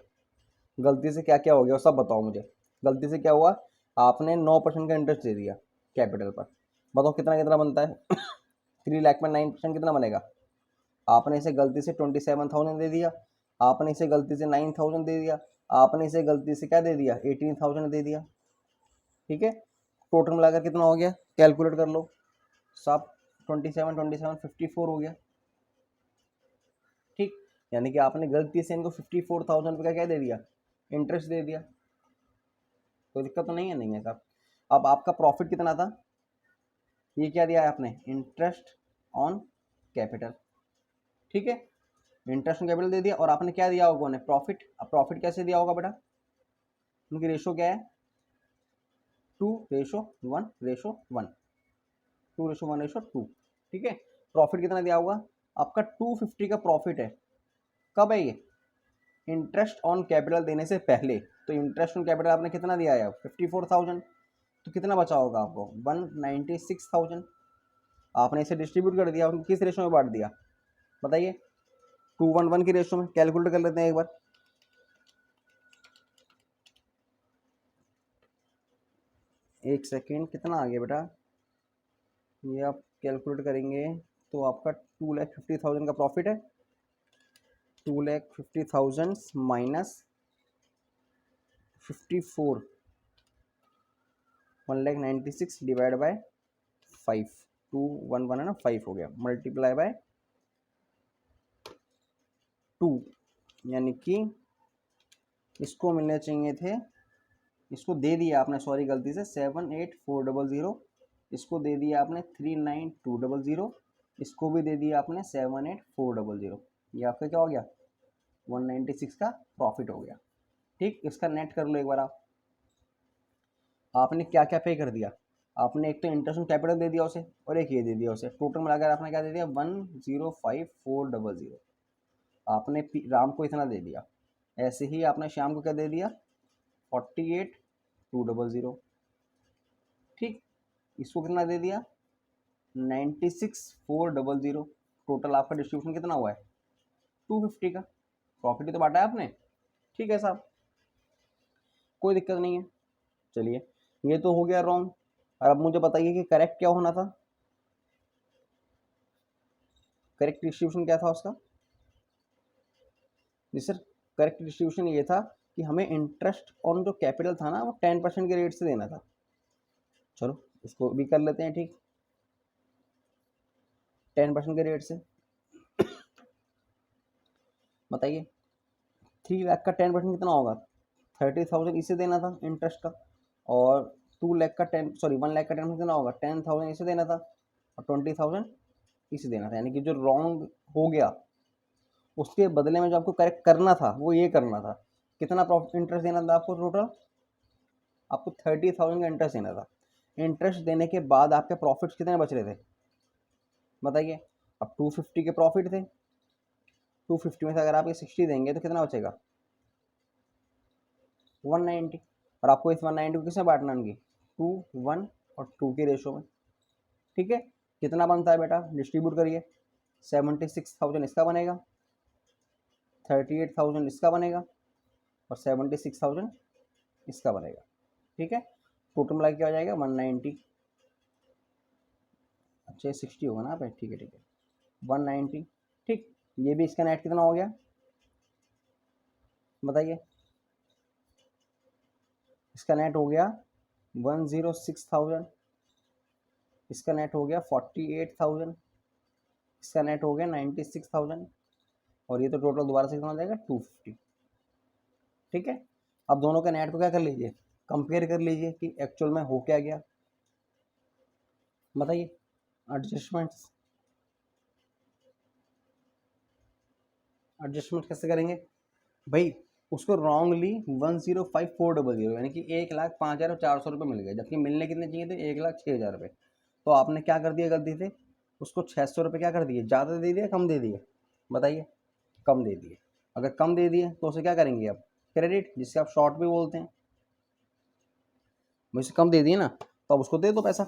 गलती से क्या क्या हो गया सब बताओ मुझे। गलती से क्या हुआ, आपने 9% का इंटरेस्ट दे दिया कैपिटल पर, बताओ कितना कितना बनता है 3 लाख में 9% कितना बनेगा। आपने इसे गलती से 27,000 दे दिया, आपने इसे गलती से 9,000 दे दिया, आपने इसे गलती से क्या दे दिया 18,000 दे दिया। ठीक है, टोटल मिलाकर कितना हो गया, कैलकुलेट कर लो सब, 27 हो गया। ठीक, यानी कि आपने गलती से इनको 54,000 रुपये का क्या दे दिया, इंटरेस्ट दे दिया। कोई दिक्कत तो नहीं है, नहीं है साहब। अब आपका प्रॉफिट कितना था, ये क्या दिया है आपने, इंटरेस्ट ऑन कैपिटल। ठीक है, इंटरेस्ट ऑन कैपिटल दे दिया, और आपने क्या दिया होगा, प्रॉफिट। अब प्रॉफिट कैसे दिया होगा बेटा, उनकी रेशो क्या है, 2:1:1, 2:1:2। ठीक है, प्रॉफिट कितना दिया होगा आपका, 250 का प्रॉफिट है। कब है ये, इंटरेस्ट ऑन कैपिटल देने से पहले। तो इंटरेस्ट ऑन कैपिटल आपने कितना दिया है, 54,000, तो कितना बचा होगा आपको, 196,000। आपने इसे डिस्ट्रीब्यूट कर दिया, किस रेशो में बांट दिया बताइए, 2:1:1 की रेशो में। कैलकुलेट कर लेते हैं एक बार, एक सेकेंड, कितना आ गया बेटा, ये आप कैलकुलेट करेंगे तो आपका 2,50,000 का प्रॉफिट है, 2,50,000 माइनस 54, 1,96 डिवाइड बाय 5, 211 है ना, 5 हो गया, मल्टीप्लाई बाय 2, यानी कि इसको मिलने चाहिए थे, इसको दे दिया आपने, सॉरी गलती से 78400, इसको दे दिया आपने 39200, इसको भी दे दिया आपने 78400। ये आपका क्या हो गया, 196 का प्रॉफिट हो गया। ठीक, इसका नेट कर लो एक बार आप। आपने क्या क्या पे कर दिया, आपने एक तो इंटरेस्ट ऑन कैपिटल दे दिया उसे, और एक ये दे दिया उसे, टोटल मिलाकर आपने क्या दे दिया 105,400। आपने राम को इतना दे दिया, ऐसे ही आपने श्याम को क्या दे दिया 48,200। ठीक, इसको कितना दे दिया 96,400। टोटल आपका डिस्ट्रीब्यूशन कितना हुआ है 250 का, प्रॉफिट ही तो बांटा है आपने। ठीक है साहब, कोई दिक्कत नहीं है। चलिए, ये तो हो गया रॉन्ग, और अब मुझे बताइए कि करेक्ट क्या होना था, करेक्ट डिस्ट्रीब्यूशन क्या था उसका। जी सर, करेक्ट डिस्ट्रीब्यूशन ये था कि हमें इंटरेस्ट ऑन जो कैपिटल था ना वो 10% के रेट से देना था। चलो इसको भी कर लेते हैं, ठीक, 10% के रेट से। बताइए 3 लाख का 10% कितना होगा, 30,000 इसे देना था इंटरेस्ट का, और 2 लाख का 1 लाख का 10% कितना होगा, 10,000 इसे देना था, और 20,000 इसे देना था। यानी कि जो रॉन्ग हो गया उसके बदले में जो आपको करेक्ट करना था वो ये करना था। कितना प्रॉफिट इंटरेस्ट देना था आपको, टोटल आपको 30,000 का इंटरेस्ट देना था। इंटरेस्ट देने के बाद आपके प्रॉफिट्स कितने बच रहे थे बताइए। अब 250 के प्रॉफिट थे, 250 में से अगर आप ये 60 देंगे तो कितना बचेगा 190, और आपको इस 190 को किससे बांटना है, 2 1 और 2 के रेशो में। ठीक है, कितना बनता है बेटा, डिस्ट्रीब्यूट करिए, 76,000 इसका बनेगा, 38,000 इसका बनेगा, और 76,000 इसका बनेगा। ठीक है, टोटल मिला क्या हो जाएगा 190। अच्छा, 60 होगा ना आप, ठीक है 190। ठीक, ये भी इसका नेट कितना हो गया बताइए, इसका नेट हो गया 106,000, इसका नेट हो गया 48,000, इसका नेट हो गया 96,000, और ये तो टोटल दोबारा से कितना हो जाएगा 250। ठीक है, अब दोनों के नेट को क्या कर लीजिए, कंपेयर कर लीजिए कि एक्चुअल में हो क्या गया, बताइए। एडजस्टमेंट्स, एडजस्टमेंट कैसे करेंगे भाई, उसको रॉन्गली 105,400 यानी कि 1,05,400 मिल गए, जबकि मिलने कितने चाहिए थे 1,06,000 रुपये। तो आपने क्या कर दिया गलती से, उसको 600 रुपये क्या कर दिए, ज़्यादा दे दिए कम दे दिए, बताइए। कम दे दिए। अगर कम दे दिए तो उसे क्या करेंगे आप, क्रेडिट, जिससे आप शॉर्ट भी बोलते हैं, मुझसे कम दे दिए ना, तो अब उसको दे दो पैसा।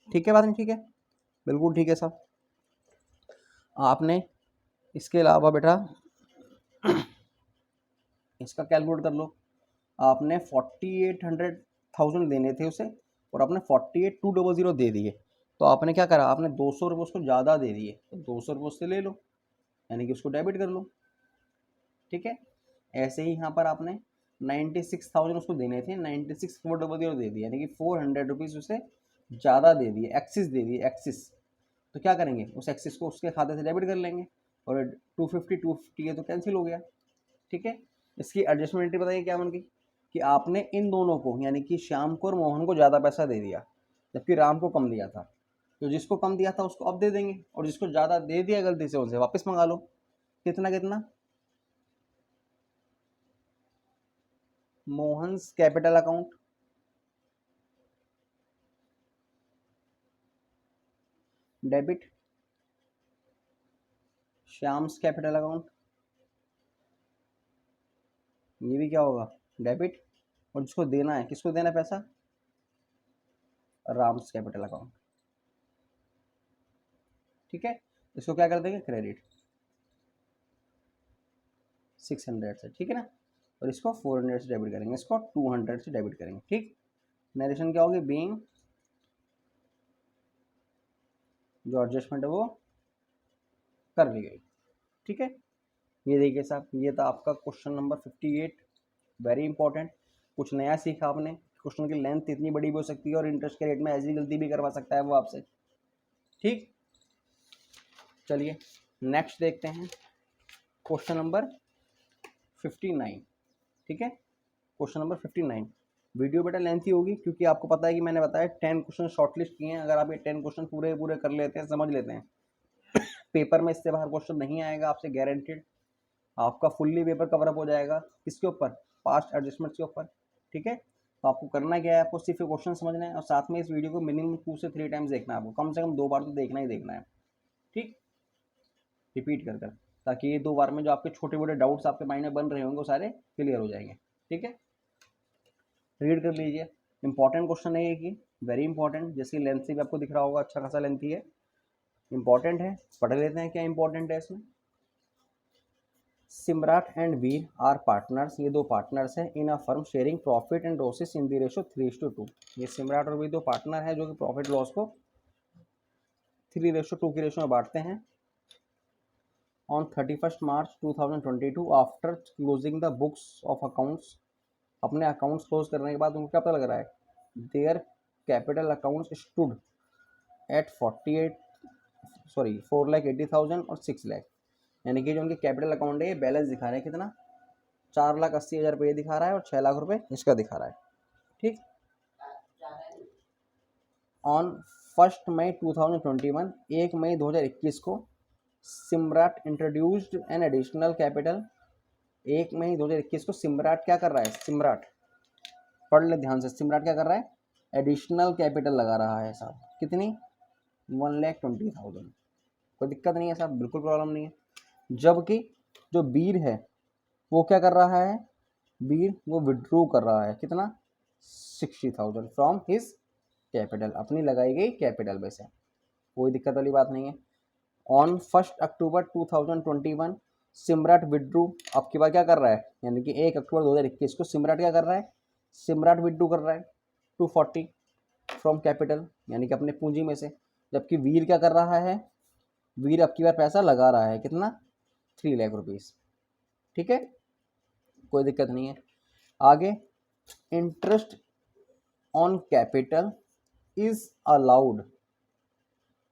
ठीक है बात नहीं, ठीक है, बिल्कुल ठीक है साहब। आपने इसके अलावा बेटा इसका कैलकुलेट कर लो, आपने 48,000 देने थे उसे, और आपने 48,200 दे दिए, तो आपने क्या करा, आपने 200 रुपये उसको ज़्यादा दे दिए, तो 200 रुपये उससे ले लो, यानी कि उसको डेबिट कर लो। ठीक है, ऐसे ही यहाँ पर आपने 96,000 उसको देने थे, 96,400 दे दिए, यानी कि 400 रुपीज़ उसे ज़्यादा दे दिए, एक्सिस दे दिए, एक्सिस। तो क्या करेंगे, उस एक्सिस को उसके खाते से डेबिट कर लेंगे, और 250 है तो कैंसिल हो गया। ठीक है, इसकी एडजस्टमेंट बताइए क्या बन गई, कि आपने इन दोनों को यानी कि श्याम को और मोहन को ज़्यादा पैसा दे दिया, जबकि राम को कम दिया था। तो जिसको कम दिया था उसको अब दे देंगे, और जिसको ज़्यादा दे दिया गलती से उनसे वापस मंगा लो। कितना कितना, Mohan's capital account, debit, Shyam's capital account, ये भी क्या होगा, डेबिट, और जिसको देना है, किसको देना है पैसा, राम्स कैपिटल अकाउंट। ठीक है, इसको क्या कर देंगे, क्रेडिट 600 से, ठीक है ना, और इसको 400 से डेबिट करेंगे, इसको 200 से डेबिट करेंगे। ठीक, नरेशन क्या होगी, बीइंग, जो एडजस्टमेंट है वो कर ली गई। ठीक है, ये देखिए साहब, ये था आपका क्वेश्चन नंबर 58, वेरी इंपॉर्टेंट। कुछ नया सीखा आपने, क्वेश्चन की लेंथ इतनी बड़ी भी हो सकती है, और इंटरेस्ट के रेट में ऐसी गलती भी करवा सकता है वो आपसे। ठीक, चलिए नेक्स्ट देखते हैं, क्वेश्चन नंबर 59। ठीक है, क्वेश्चन नंबर 59। वीडियो बेटा लेंथी होगी, क्योंकि आपको पता है कि मैंने बताया 10 क्वेश्चन शॉर्टलिस्ट किए हैं। अगर आप ये 10 क्वेश्चन पूरे पूरे कर लेते हैं, समझ लेते हैं, पेपर में इससे बाहर क्वेश्चन नहीं आएगा आपसे गारंटेड। आपका फुल्ली पेपर कवर अप हो जाएगा, किसके ऊपर, पास्ट एडजस्टमेंट के ऊपर। ठीक है, तो आपको करना क्या है, आपको सिर्फ क्वेश्चन समझना है, और साथ में इस वीडियो को मिनिमम 2 से 3 टाइम्स देखना है, आपको कम से कम 2 बार तो देखना ही देखना है। ठीक, रिपीट कर कर, ताकि ये 2 बार में जो आपके छोटे मोटे डाउट्स आपके माइंड में बन रहे होंगे वो सारे क्लियर हो जाएंगे। ठीक है, रीड कर लीजिए, इंपॉर्टेंट क्वेश्चन है ये, कि वेरी इंपॉर्टेंट, जैसे लेंथ से भी आपको दिख रहा होगा, अच्छा खासा लेंथी है, इंपॉर्टेंट है, पढ़ लेते हैं क्या इंपॉर्टेंट है इसमें। Simrat and Veer are partners, ये 2 पार्टनर्स हैं in a firm sharing profit and losses in the ratio 3:2। ये सिमराट और वीर 2 पार्टनर हैं जो कि प्रॉफिट लॉस को 3:2 की रेशो में बांटते हैं। On 31 March 2022 after closing the books of accounts, अपने अकाउंट्स क्लोज करने के बाद उनको क्या पता लग रहा है, their capital accounts stood at 4,80,000 और 6 लाख, यानी कि जो उनके कैपिटल अकाउंट है ये बैलेंस दिखा रहे हैं कितना, 4,80,000 रुपये दिखा रहा है, और 6 लाख रुपये इसका दिखा रहा है। ठीक, ऑन 1 मई 2021, 1 मई 2021 को सिमराट इंट्रोड्यूस्ड एन एडिशनल कैपिटल, 1 मई 2021 को सिमराट क्या कर रहा है, सिमराट, पढ़ ले ध्यान से, सिमराट क्या कर रहा है, एडिशनल कैपिटल लगा रहा है साहब, कितनी, 1,20,000। कोई दिक्कत नहीं है साहब, बिल्कुल प्रॉब्लम नहीं है। जबकि जो बीर है वो क्या कर रहा है, बीर वो विड्रू कर रहा है, कितना, 60,000 फ्रॉम हिज कैपिटल, अपनी लगाई गई कैपिटल में से, कोई दिक्कत वाली बात नहीं है। ऑन 1 अक्टूबर 2021 सिमराट विड्रू, अब की बार क्या कर रहा है, यानी कि 1 अक्टूबर 2021 को सिमराट क्या कर रहा है, सिमराट विड्रू कर रहा है 240 फ्रॉम कैपिटल, यानी कि अपने पूंजी में से। जबकि वीर क्या कर रहा है, वीर अब की बार पैसा लगा रहा है, कितना, 3 लाख रुपीज़। ठीक है, कोई दिक्कत नहीं है। आगे, interest on capital is allowed,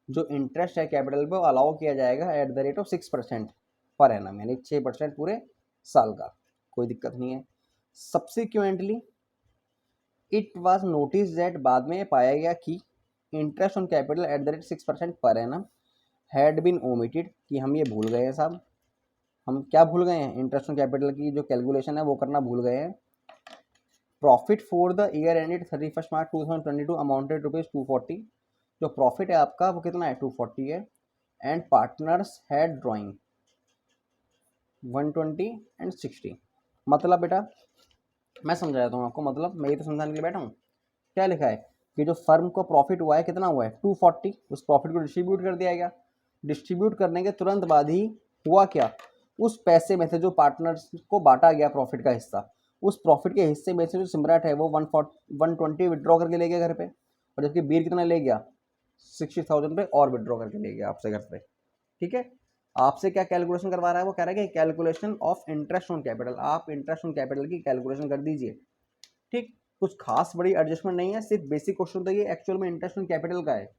जो इंटरेस्ट है कैपिटल पे वो अलाउ किया जाएगा at the rate of 6% per annum, यानी 6% पूरे साल का, कोई दिक्कत नहीं है। Subsequently it was notice that, बाद में पाया गया कि interest on capital at the rate 6% per annum had been omitted, कि हम ये भूल गए हैं साहब। हम क्या भूल गए हैं, इंटरेस्ट ऑन कैपिटल की जो कैलकुलेशन है वो करना भूल गए हैं। Profit for the year ended 31 March 2022 amounted ₹240, जो प्रॉफिट है आपका वो कितना है, 240 है। And partners had drawing 120 and 60। मतलब बेटा मैं समझा देता हूँ आपको, मतलब मैं ये तो समझाने के लिए बैठा हूँ। क्या लिखा है कि जो फर्म को प्रॉफिट हुआ है, कितना हुआ है, 240, उस प्रॉफिट को डिस्ट्रीब्यूट कर दिया गया। डिस्ट्रीब्यूट करने के तुरंत बाद ही हुआ क्या, उस पैसे में से जो पार्टनर्स को बांटा गया प्रॉफिट का हिस्सा, उस प्रॉफिट के हिस्से में से जो सिमरट है वो 120 विड्रॉ करके ले गया घर पे, और जबकि बीर कितना ले गया, 60,000 पे और विड्रॉ करके ले गया आपसे घर पे। ठीक है, आपसे क्या कैलकुलेशन करवा रहा है, वो कह रहा है कि calculation of interest on capital, आप इंटरेस्ट ऑन कैपिटल की कैलकुलेशन कर दीजिए। ठीक, कुछ खास बड़ी एडजस्टमेंट नहीं है, सिर्फ बेसिक क्वेश्चन तो ये एक्चुअल में इंटरेस्ट ऑन कैपिटल का है,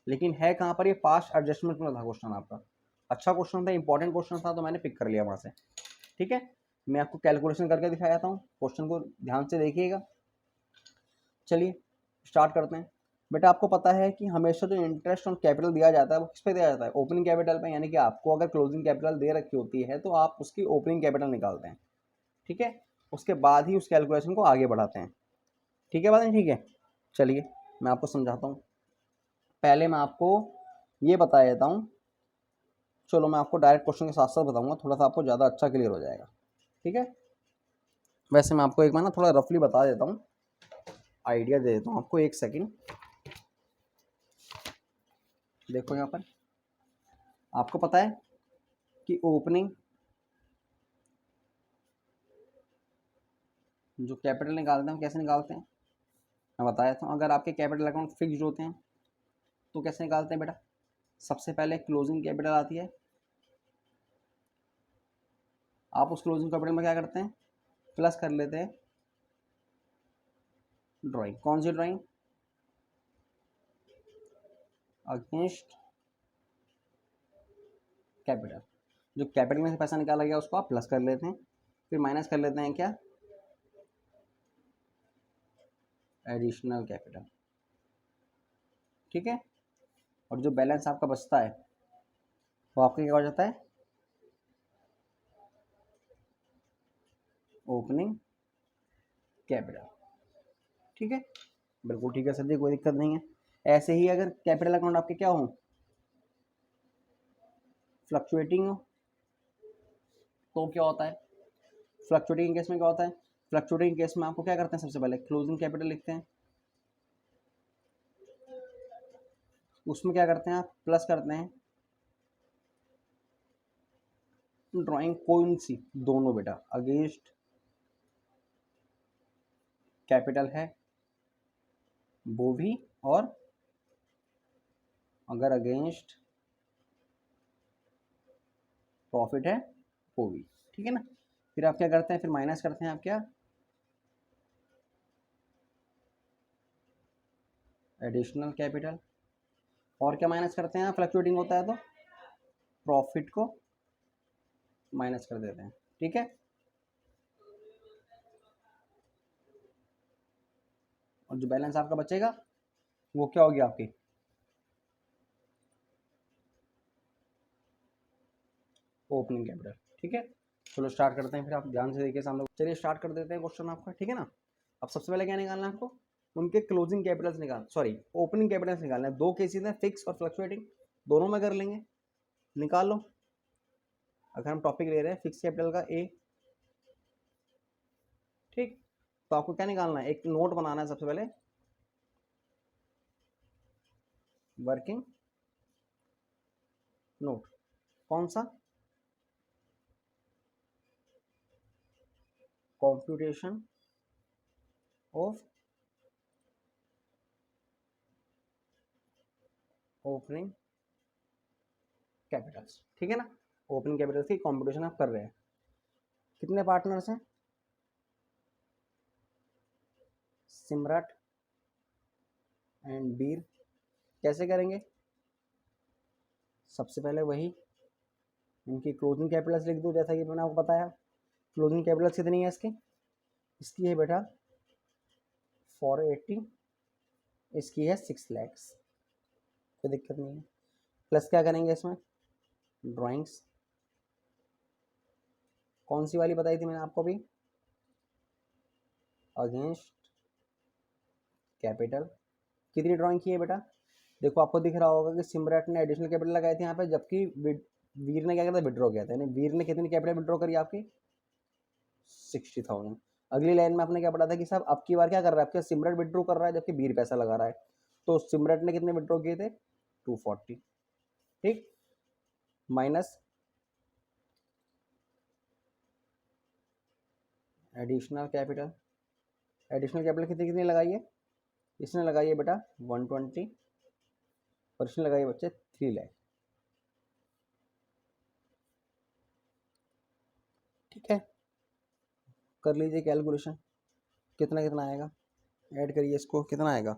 लेकिन है कहाँ पर, ये पास्ट एडजस्टमेंट में था क्वेश्चन आपका। अच्छा क्वेश्चन था, इंपॉर्टेंट क्वेश्चन था, तो मैंने पिक कर लिया वहाँ से। ठीक है, मैं आपको कैलकुलेशन करके दिखाया था, क्वेश्चन को ध्यान से देखिएगा। चलिए स्टार्ट करते हैं। बेटा आपको पता है कि हमेशा जो इंटरेस्ट ऑन कैपिटल दिया जाता है वो किस पे दिया जाता है, ओपनिंग कैपिटल पे, यानी कि आपको अगर क्लोजिंग कैपिटल दे रखी होती है तो आप उसकी ओपनिंग कैपिटल निकालते हैं। ठीक है, उसके बाद ही उस कैलकुलेशन को आगे बढ़ाते हैं। ठीक है, बात नहीं ठीक है। चलिए मैं आपको समझाता हूँ। पहले मैं आपको ये बता देता हूँ, चलो मैं आपको डायरेक्ट क्वेश्चन के साथ साथ बताऊँगा, थोड़ा सा आपको ज़्यादा अच्छा क्लियर हो जाएगा। ठीक है, वैसे मैं आपको एक बार ना थोड़ा रफली बता देता हूँ, आइडिया दे देता हूँ आपको, एक सेकेंड। देखो यहाँ पर आपको पता है कि ओपनिंग जो कैपिटल निकालते हैं कैसे निकालते हैं, मैं बता देता हूँ। अगर आपके कैपिटल अकाउंट फिक्स्ड होते हैं तो कैसे निकालते हैं बेटा, सबसे पहले क्लोजिंग कैपिटल आती है, आप उस क्लोजिंग कैपिटल में क्या करते हैं, प्लस कर लेते हैं ड्राइंग। कौन सी ड्राइंग, अगेंस्ट कैपिटल, जो कैपिटल में से पैसा निकाला गया उसको आप प्लस कर लेते हैं, फिर माइनस कर लेते हैं क्या, एडिशनल कैपिटल। ठीक है, और जो बैलेंस आपका बचता है वो आपका क्या हो जाता है, ओपनिंग कैपिटल। ठीक है, बिल्कुल ठीक है सर जी, कोई दिक्कत नहीं है। ऐसे ही अगर कैपिटल अकाउंट आपके क्या हो, फ्लक्चुएटिंग हो, तो क्या होता है, फ्लक्चुएटिंग केस में क्या होता है, फ्लक्चुएटिंग केस में आपको क्या करते हैं, सबसे पहले क्लोजिंग कैपिटल लिखते हैं, उसमें क्या करते हैं आप, प्लस करते हैं ड्राइंग, कौन सी, दोनों बेटा, अगेंस्ट कैपिटल है वो भी, और अगर अगेंस्ट प्रॉफिट है वो भी। ठीक है ना, फिर आप क्या करते हैं, फिर माइनस करते हैं आप क्या, एडिशनल कैपिटल, और क्या माइनस करते हैं, फ्लक्चुएटिंग होता है तो प्रॉफिट को माइनस कर देते हैं। ठीक है, और जो बैलेंस आपका बचेगा वो क्या होगी, आपकी ओपनिंग कैपिटल। ठीक है, चलो स्टार्ट करते हैं, फिर आप ध्यान से देखिए सामने। चलिए स्टार्ट कर देते हैं क्वेश्चन आपका। ठीक है ना, अब सबसे पहले क्या निकालना है आपको, उनके क्लोजिंग कैपिटल्स निकाल, सॉरी ओपनिंग कैपिटल्स निकालना है। दो केसेस हैं, फिक्स और फ्लक्चुएटिंग, दोनों में कर लेंगे, निकाल लो। अगर हम टॉपिक ले रहे हैं फिक्स कैपिटल का ए, ठीक, तो आपको क्या निकालना है, एक नोट बनाना है सबसे पहले, वर्किंग नोट, कौन सा, कंप्यूटेशन ऑफ ओपनिंग कैपिटल्स, ठीक है ना। ओपनिंग कैपिटल्स की कॉम्पिटिशन आप कर रहे हैं। कितने पार्टनर्स हैं? सिमरट एंड बीर। कैसे करेंगे? सबसे पहले वही इनकी क्लोजिंग कैपिटल्स लिख दो, जैसा कि मैंने आपको बताया। क्लोजिंग कैपिटल्स कितनी है इसकी? इसकी है बेटा 480, इसकी है 6 lakhs, कोई दिक्कत नहीं है। प्लस क्या करेंगे इसमें? ड्राइंग्स। कौन सी वाली बताई थी मैंने आपको अभी? Against capital. कितनी ड्राइंग की है बेटा? देखो आपको दिख रहा होगा कि सिमरट ने एडिशनल कैपिटल लगाए थे यहाँ पे, जबकि वीर ने क्या किया था? विड्रॉ किया था। यानी वीर ने कितनी कैपिटल विड्रॉ करी आपकी? 60,000। अगली लाइन में आपने क्या पढ़ा था कि साहब अब की बार क्या कर रहा है? आपका सिमरट विड्रॉ कर रहा है जबकि वीर पैसा लगा रहा है, तो सिमरट ने कितने विड्रॉ किए थे? 240, ठीक। Minus additional capital. Additional capital कितनी कितनी लगाई है? इसने लगाई है बेटा 120, और इसने लगाई है बच्चे 3 लाख, ठीक है। कर लीजिए कैलकुलेशन, कितना कितना आएगा। ऐड करिए इसको, कितना आएगा?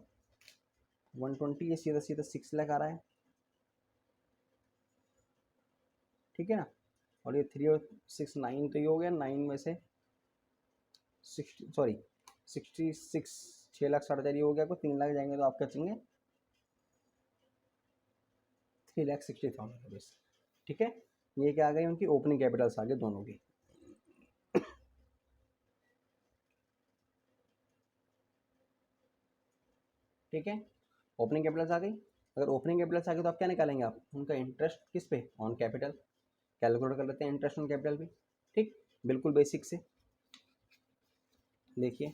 120, ये सीधा सीधा 6 लाख आ रहा है, ठीक है ना। और ये 3 और 6 9, तो ये हो गया 9 में से 60, सॉरी 66, 6,60,000 हो गया। को 3 लाख जाएंगे तो आप क्या चाहिए? 3,60,000 रुपीज़, ठीक है। ये क्या आ गई? उनकी ओपनिंग कैपिटल्स आ गए दोनों की, ठीक है। ओपनिंग कैपिटल्स आ गई। अगर ओपनिंग कैपिटल्स आ गई तो आप क्या निकालेंगे? आप उनका इंटरेस्ट किस पे? On capital. कैलकुलेट कर लेते हैं इंटरेस्ट ऑन कैपिटल भी, ठीक। बिल्कुल बेसिक से देखिए,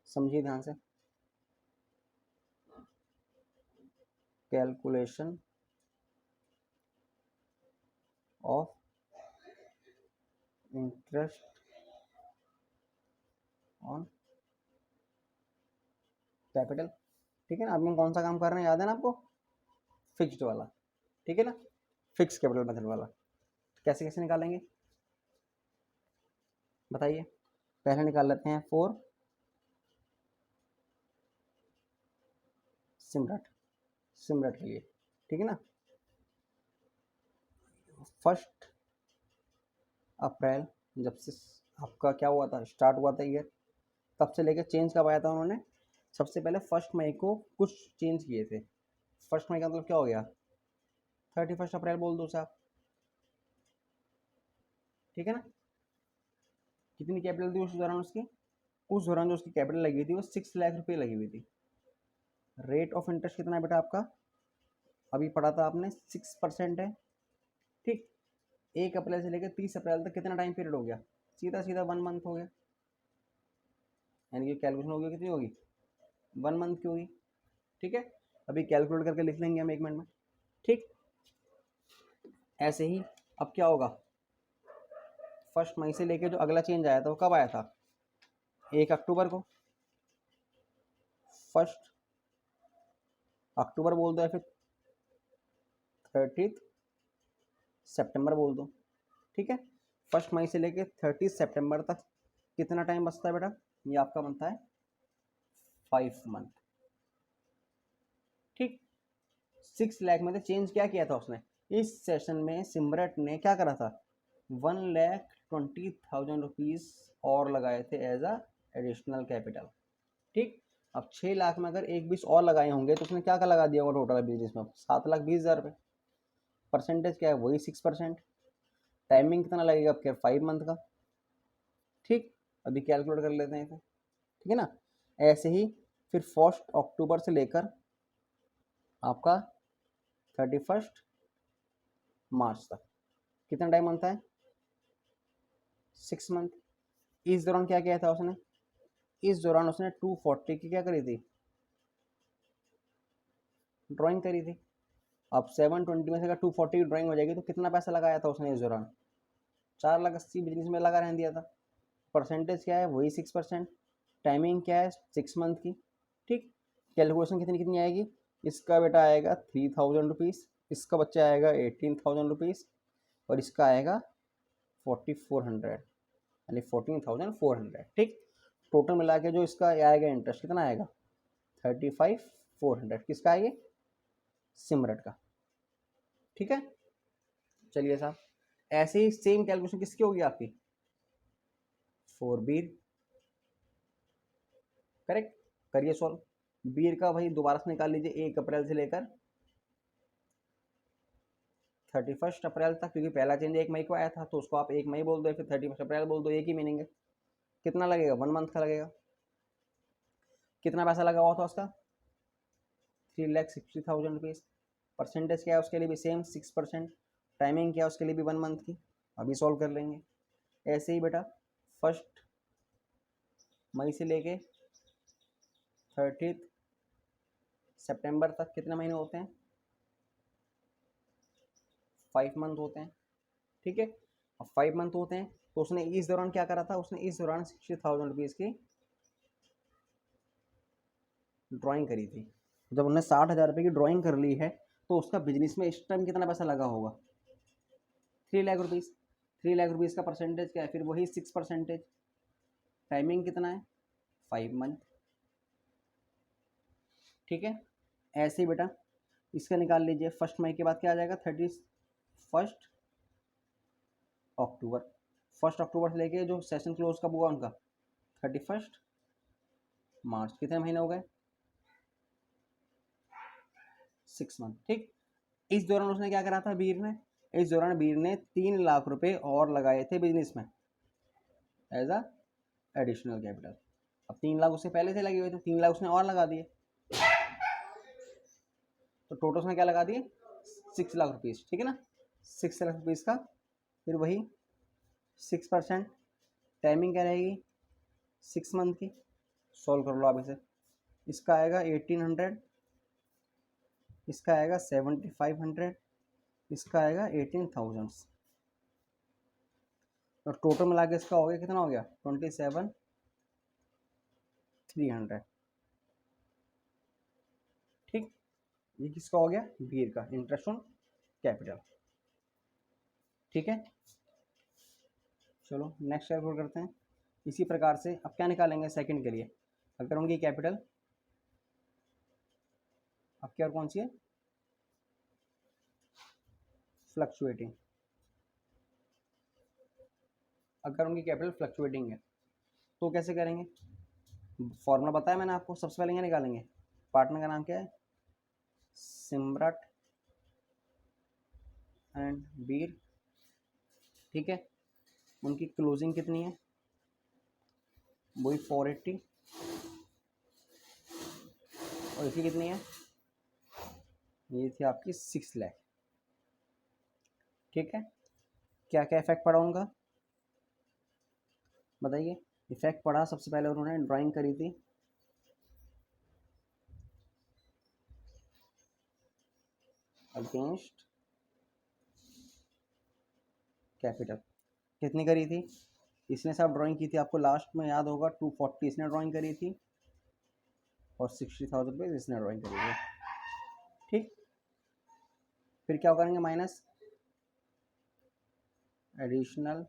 समझिए ध्यान से। Calculation of interest on capital, ठीक है ना। अब हम कौन सा काम कर रहे हैं, याद है ना आपको? फिक्स्ड वाला, ठीक है ना, फिक्स कैपिटल मेथड वाला। कैसे कैसे निकालेंगे बताइए? पहले निकाल लेते हैं फॉर सिमरट, सिमरट के लिए, ठीक है ना। 1 अप्रैल जब से आपका क्या हुआ था, स्टार्ट हुआ था ईयर, तब से लेकर चेंज कब आया था उन्होंने? सबसे पहले 1 मई को कुछ चेंज किए थे। 1 मई का मतलब क्या हो गया? 31 अप्रैल बोल दो साहब, ठीक है ना। कितनी कैपिटल थी उस दौरान उसकी? उस दौरान जो उसकी कैपिटल लगी थी वो 6 लाख रुपए लगी हुई थी। रेट ऑफ इंटरेस्ट कितना है बेटा आपका? अभी पढ़ा था आपने, 6% है, ठीक। 1 अप्रैल से लेकर 30 अप्रैल तक कितना टाइम पीरियड हो गया? सीधा सीधा 1 मंथ हो गया। यानी कि कैलकुलेशन होगी कितनी होगी? 1 मंथ की होगी, ठीक है। अभी कैलकुलेट करके लिख लेंगे हम 1 मिनट में, ठीक। ऐसे ही अब क्या होगा? 1 मई से लेके जो अगला चेंज आया था वो कब आया था? 1 अक्टूबर को। 1 अक्टूबर बोल दो या फिर 30 सितंबर बोल दो, ठीक है। 1 मई से लेके 30 सितंबर तक कितना टाइम बचता है बेटा? ये आपका बनता है 5 मंथ, ठीक। 6 लाख में से चेंज क्या किया था उसने? इस सेशन में सिमरट ने क्या करा था? 1,20,000 रुपीज़ और लगाए थे एज अ एडिशनल कैपिटल, ठीक। अब 6 लाख में अगर 1,20 और लगाए होंगे तो उसने क्या क्या लगा दिया होगा टोटल बिजनेस में? 7,20,000 रुपये। परसेंटेज क्या है? वही 6%। टाइमिंग कितना लगेगा आपके? 5 मंथ का, ठीक। अभी कैलकुलेट कर लेते हैं इसे, ठीक है ना। ऐसे ही फिर 1 अक्टूबर से लेकर आपका 31 मार्च तक कितना टाइम बनता है? 6 मंथ। इस दौरान क्या किया था उसने? इस दौरान उसने 240 की क्या करी थी? ड्राइंग करी थी। अब 720 में से अगर 240 की ड्राइंग हो जाएगी तो कितना पैसा लगाया था उसने इस दौरान? 4,80,000 बिजनेस में लगा रहने दिया था। परसेंटेज क्या है? वही 6%। टाइमिंग क्या है? 6 मंथ की, ठीक। कैलकुलेशन कितनी कितनी आएगी, इसका बेटा आएगा 3000 रुपीज़, इसका बच्चा आएगा 18,000 रुपीज़, और इसका आएगा 4400 यानी 14,400। ठीक, टोटल मिला के जो इसका आएगा इंटरेस्ट कितना आएगा 35,400। किसका है ये, सिमरट का। ठीक है, चलिए साहब, ऐसे ही सेम कैलकुलेशन किसकी होगी आपकी, फॉर बीर। करेक्ट, करिए सॉल्व। बीर का भाई दोबारा से निकाल लीजिए 1 अप्रैल से लेकर 31 अप्रैल तक, क्योंकि पहला चेंज 1 मई को आया था, तो उसको आप 1 मई बोल दो, फिर 31 अप्रैल बोल दो, एक ही मीनिंग है। कितना लगेगा, 1 मंथ का लगेगा। कितना पैसा लगा हुआ था उसका, 3,60,000 रुपीज़। परसेंटेज क्या है उसके लिए भी सेम 6%। टाइमिंग क्या है उसके लिए भी 1 मंथ की। अभी सॉल्व कर लेंगे। ऐसे ही बेटा 1 मई से लेके 30 सितंबर तक कितने महीने होते हैं, 5 मंथ होते हैं। ठीक है, अब 5 मंथ होते हैं, तो उसने इस दौरान क्या करा था, उसने इस दौरान 60,000 रुपीज़ की ड्राइंग करी थी। जब उन्होंने 60,000 रुपये की ड्राइंग कर ली है, तो उसका बिजनेस में इस टाइम कितना पैसा लगा होगा, 3 लाख रुपीज़। 3 लाख रुपीज़ का परसेंटेज क्या है, फिर वही 6%। टाइमिंग कितना है, 5 मंथ। ठीक है, ऐसे ही बेटा इसका निकाल लीजिए। 1 मई के बाद क्या आ जाएगा, 31 अक्टूबर। 1 अक्टूबर से लेके जो सेशन क्लोज कब हुआ उनका, 31 मार्च। कितने महीने हो गए, 6 मंथ। ठीक, इस दौरान उसने क्या करा था बीर ने, इस दौरान बीर ने 3 लाख रुपए और लगाए थे बिजनेस में एज अ एडिशनल कैपिटल। अब 3 लाख उससे पहले से लगे हुए थे, 3 लाख उसने और लगा दिए, तो टोटल उसने क्या लगा दिए, 6 लाख रुपीज़। ठीक है ना, 6 लाख रुपीज़ का, फिर वही 6%। टाइमिंग क्या रहेगी, 6 मंथ की। सॉल्व कर लो आप इसे। इसका आएगा 1800, इसका आएगा 7500, इसका आएगा 18,000। और टोटल मिला के इसका हो गया कितना, हो गया 27,300। ठीक, ये किसका हो गया, बीर का, इंटरेस्ट ऑन कैपिटल। ठीक है, चलो नेक्स्ट कैलकुलेट करते हैं। इसी प्रकार से अब क्या निकालेंगे सेकंड के लिए, अगर उनकी कैपिटल अब क्या और कौन सी है, फ्लक्चुएटिंग। अगर उनकी कैपिटल फ्लक्चुएटिंग है तो कैसे करेंगे, फॉर्मूला बताया मैंने आपको। सबसे पहले क्या निकालेंगे, पार्टनर का नाम क्या है, सिमरट एंड बीर। ठीक है, उनकी क्लोजिंग कितनी है, वही 480, और इसकी कितनी है, ये थी आपकी 6 लाख। ठीक है, क्या क्या इफेक्ट पड़ा उनका बताइए। इफेक्ट पड़ा, सबसे पहले उन्होंने ड्राइंग करी थी अगेंस्ट कैपिटल। कितनी करी थी, इसने सब ड्राइंग की थी, आपको लास्ट में याद होगा 240 इसने ड्राइंग करी थी, और 60,000 रुपये इसने ड्राइंग करी थी। ठीक, फिर क्या करेंगे, माइनस एडिशनल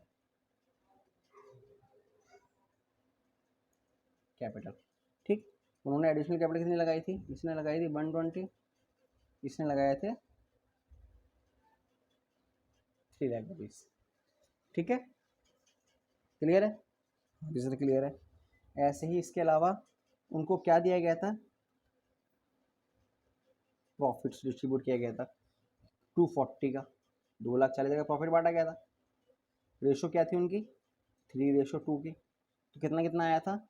कैपिटल। ठीक, उन्होंने एडिशनल कैपिटल कितनी लगाई थी, इसने लगाई थी 120, इसने लगाए थे 3 लाख रुपीज़। ठीक है, क्लियर है, बिजनेस क्लियर है। ऐसे ही इसके अलावा उनको क्या दिया गया था, प्रॉफिट्स डिस्ट्रीब्यूट किया गया था 240 का, 2,40,000 का प्रॉफिट बांटा गया था। रेशो क्या थी उनकी, 3:2 की। तो कितना कितना आया था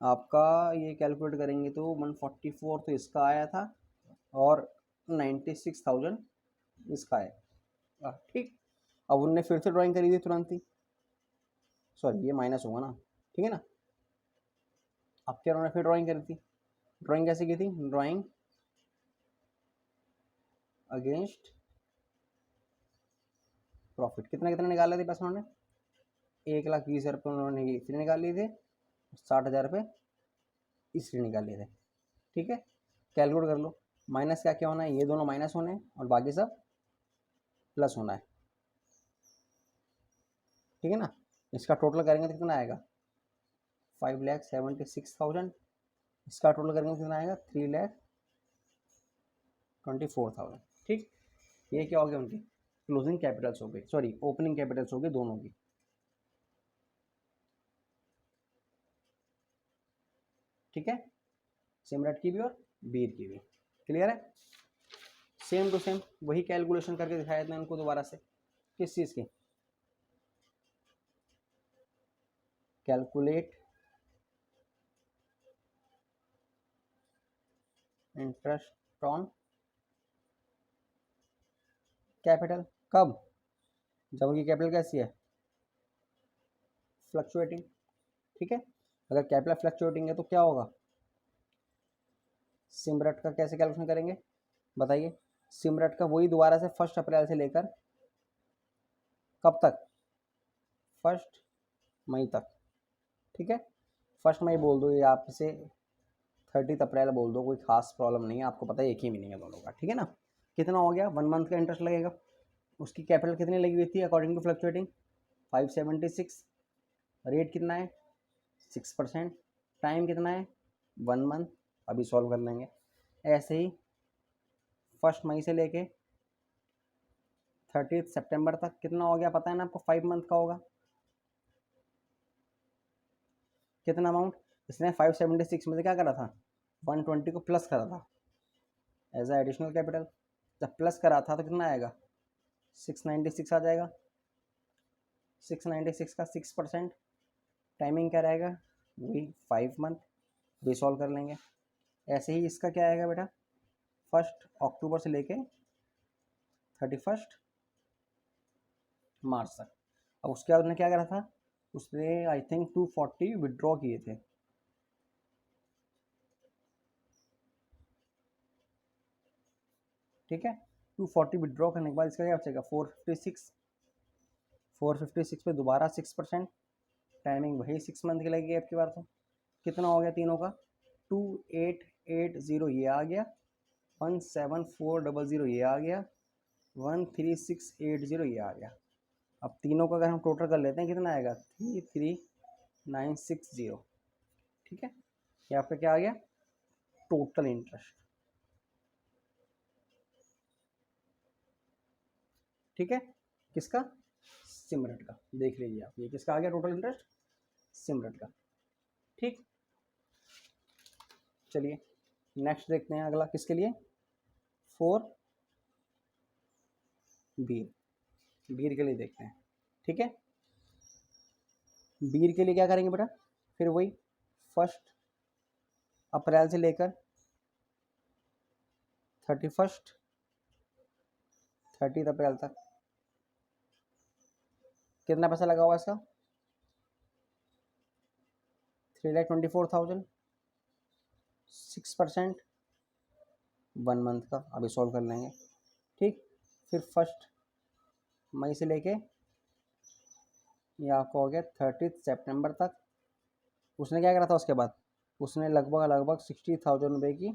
आपका, ये कैलकुलेट करेंगे तो 144 तो इसका आया था, और 96,000 इसका आया। ठीक, अब उनने फिर से ड्राइंग करी थी तुरंत ही, सॉरी ये माइनस होगा ना, ठीक है ना। अब क्या उन्होंने फिर ड्राइंग करी थी, ड्राइंग कैसे की थी, ड्राइंग अगेंस्ट प्रॉफिट। कितना कितना निकाले थे पैसे उन्होंने, 1,20,000 रुपये उन्होंने इसलिए निकाल लिए थे, 60,000 रुपये इसलिए निकाल लिए थे। ठीक है, कैलकुलेट कर लो। माइनस क्या क्या होना है, ये दोनों माइनस होने हैं और बाकी सब प्लस होना है, ठीक है ना। इसका टोटल करेंगे तो कितना आएगा, 5,76,000। इसका टोटल करेंगे तो कितना आएगा, 3,24,000। ठीक, ये क्या हो गया, उनकी क्लोजिंग कैपिटल्स हो गई, सॉरी ओपनिंग कैपिटल्स हो गई दोनों की। ठीक है, सिमरट की भी और बीर की भी। क्लियर है, सेम टू सेम वही कैलकुलेशन करके दिखाया था इनको दोबारा से। किस चीज़ की, कैलकुलेट इंटरेस्ट ऑन कैपिटल। कब, जब उनकी कैपिटल कैसी है, फ्लक्चुएटिंग। ठीक है, अगर कैपिटल फ्लक्चुएटिंग है तो क्या होगा, सिमरट का कैसे कैलकुलेशन करेंगे बताइए। सिमरट का वही दोबारा से 1 अप्रैल से लेकर कब तक, 1 मई तक। ठीक है, 1 मई बोल दो, ये आपसे 30 अप्रैल बोल दो, कोई खास प्रॉब्लम नहीं है, आपको पता है एक ही मीनिंग है दोनों का। ठीक है ना, कितना हो गया, 1 मंथ का इंटरेस्ट लगेगा। उसकी कैपिटल कितनी लगी हुई थी अकॉर्डिंग टू फ्लक्चुएटिंग, 576। रेट कितना है, 6%। टाइम कितना है, 1 मंथ। अभी सॉल्व कर लेंगे। ऐसे ही 1 मई से लेके 30 सितंबर तक कितना हो गया पता है ना आपको, 5 मंथ का होगा। कितना अमाउंट, इसने 576 में से क्या करा था, 120 को प्लस करा था एज ए एडिशनल कैपिटल। जब प्लस करा था तो कितना आएगा, 696 आ जाएगा। 696 का 6%। टाइमिंग क्या रहेगा, वही 5 मंथ। भी सॉल्व कर लेंगे। ऐसे ही इसका क्या आएगा बेटा, 1 अक्टूबर से लेके 31 मार्च तक। अब उसके बाद उसने क्या करा था, उसने आई थिंक 240 विड्रॉ किए थे। ठीक है, 240 विड्रॉ करने के बाद इसका क्या बचेगा, 456। 456 पे दोबारा 6%। टाइमिंग वही 6 मंथ की लगेगी आपकी बार। तो कितना हो गया तीनों का, 2880 ये आ गया, 17400 ये आ गया, 13680 ये आ गया। अब तीनों का अगर हम टोटल कर लेते हैं कितना आएगा, 33960। ठीक है, ये आपका क्या आ गया, टोटल इंटरेस्ट। ठीक है, किसका, सिमरट का। देख लीजिए आप, ये किसका आ गया टोटल इंटरेस्ट, सिमरट का। ठीक, चलिए नेक्स्ट देखते हैं अगला किसके लिए, 4 बीर के लिए देखते हैं। ठीक है, बीर के लिए क्या करेंगे बेटा, फिर वही 1 अप्रैल से लेकर 30 अप्रैल तक कितना पैसा लगा हुआ इसका, 3,24,000। 6% 1 मंथ का। अभी सॉल्व कर लेंगे। ठीक, फिर 1 मई से लेके ये आपको हो गया 30 सितंबर तक। उसने क्या करा था उसके बाद, उसने लगभग 60,000 रुपये की